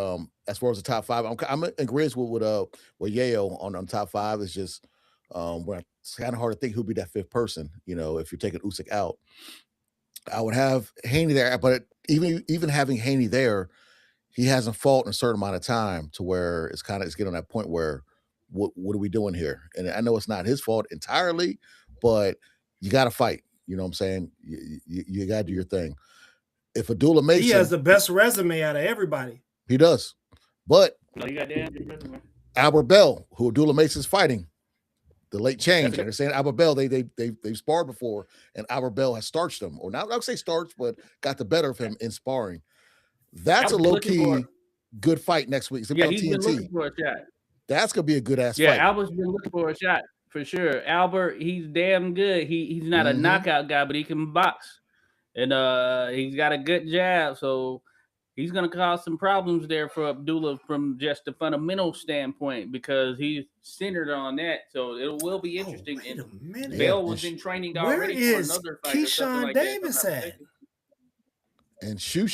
as far as the top 5, I'm in agreement with Yayo on top 5. It's just where it's kind of hard to think who'd be that 5th person. If you're taking Usyk out, I would have Haney there. But even having Haney there, he hasn't fought in a certain amount of time to where it's getting on that point where what are we doing here? And I know it's not his fault entirely, but you got to fight. You know what I'm saying? You got to do your thing. If Abdullah Mason, he has the best resume out of everybody. He does, but Albert Bell, who Abdullah Mason's fighting, the late change. And they're saying Albert Bell, they've sparred before, and Albert Bell has starched him, or not. I'll say starched, but got the better of him in sparring. That's a low key good fight next week. It's gonna be on TNT. Been looking for a shot. That's gonna be a good ass fight. Yeah, Albert's been looking for a shot for sure. Albert, he's damn good. He's not a knockout guy, but he can box. And he's got a good jab, so he's going to cause some problems there for Abdullah from just the fundamental standpoint because he's centered on that. So it will be interesting. Wait a minute. Bell was in training already for another fight. Keyshawn Davis at? And Shoo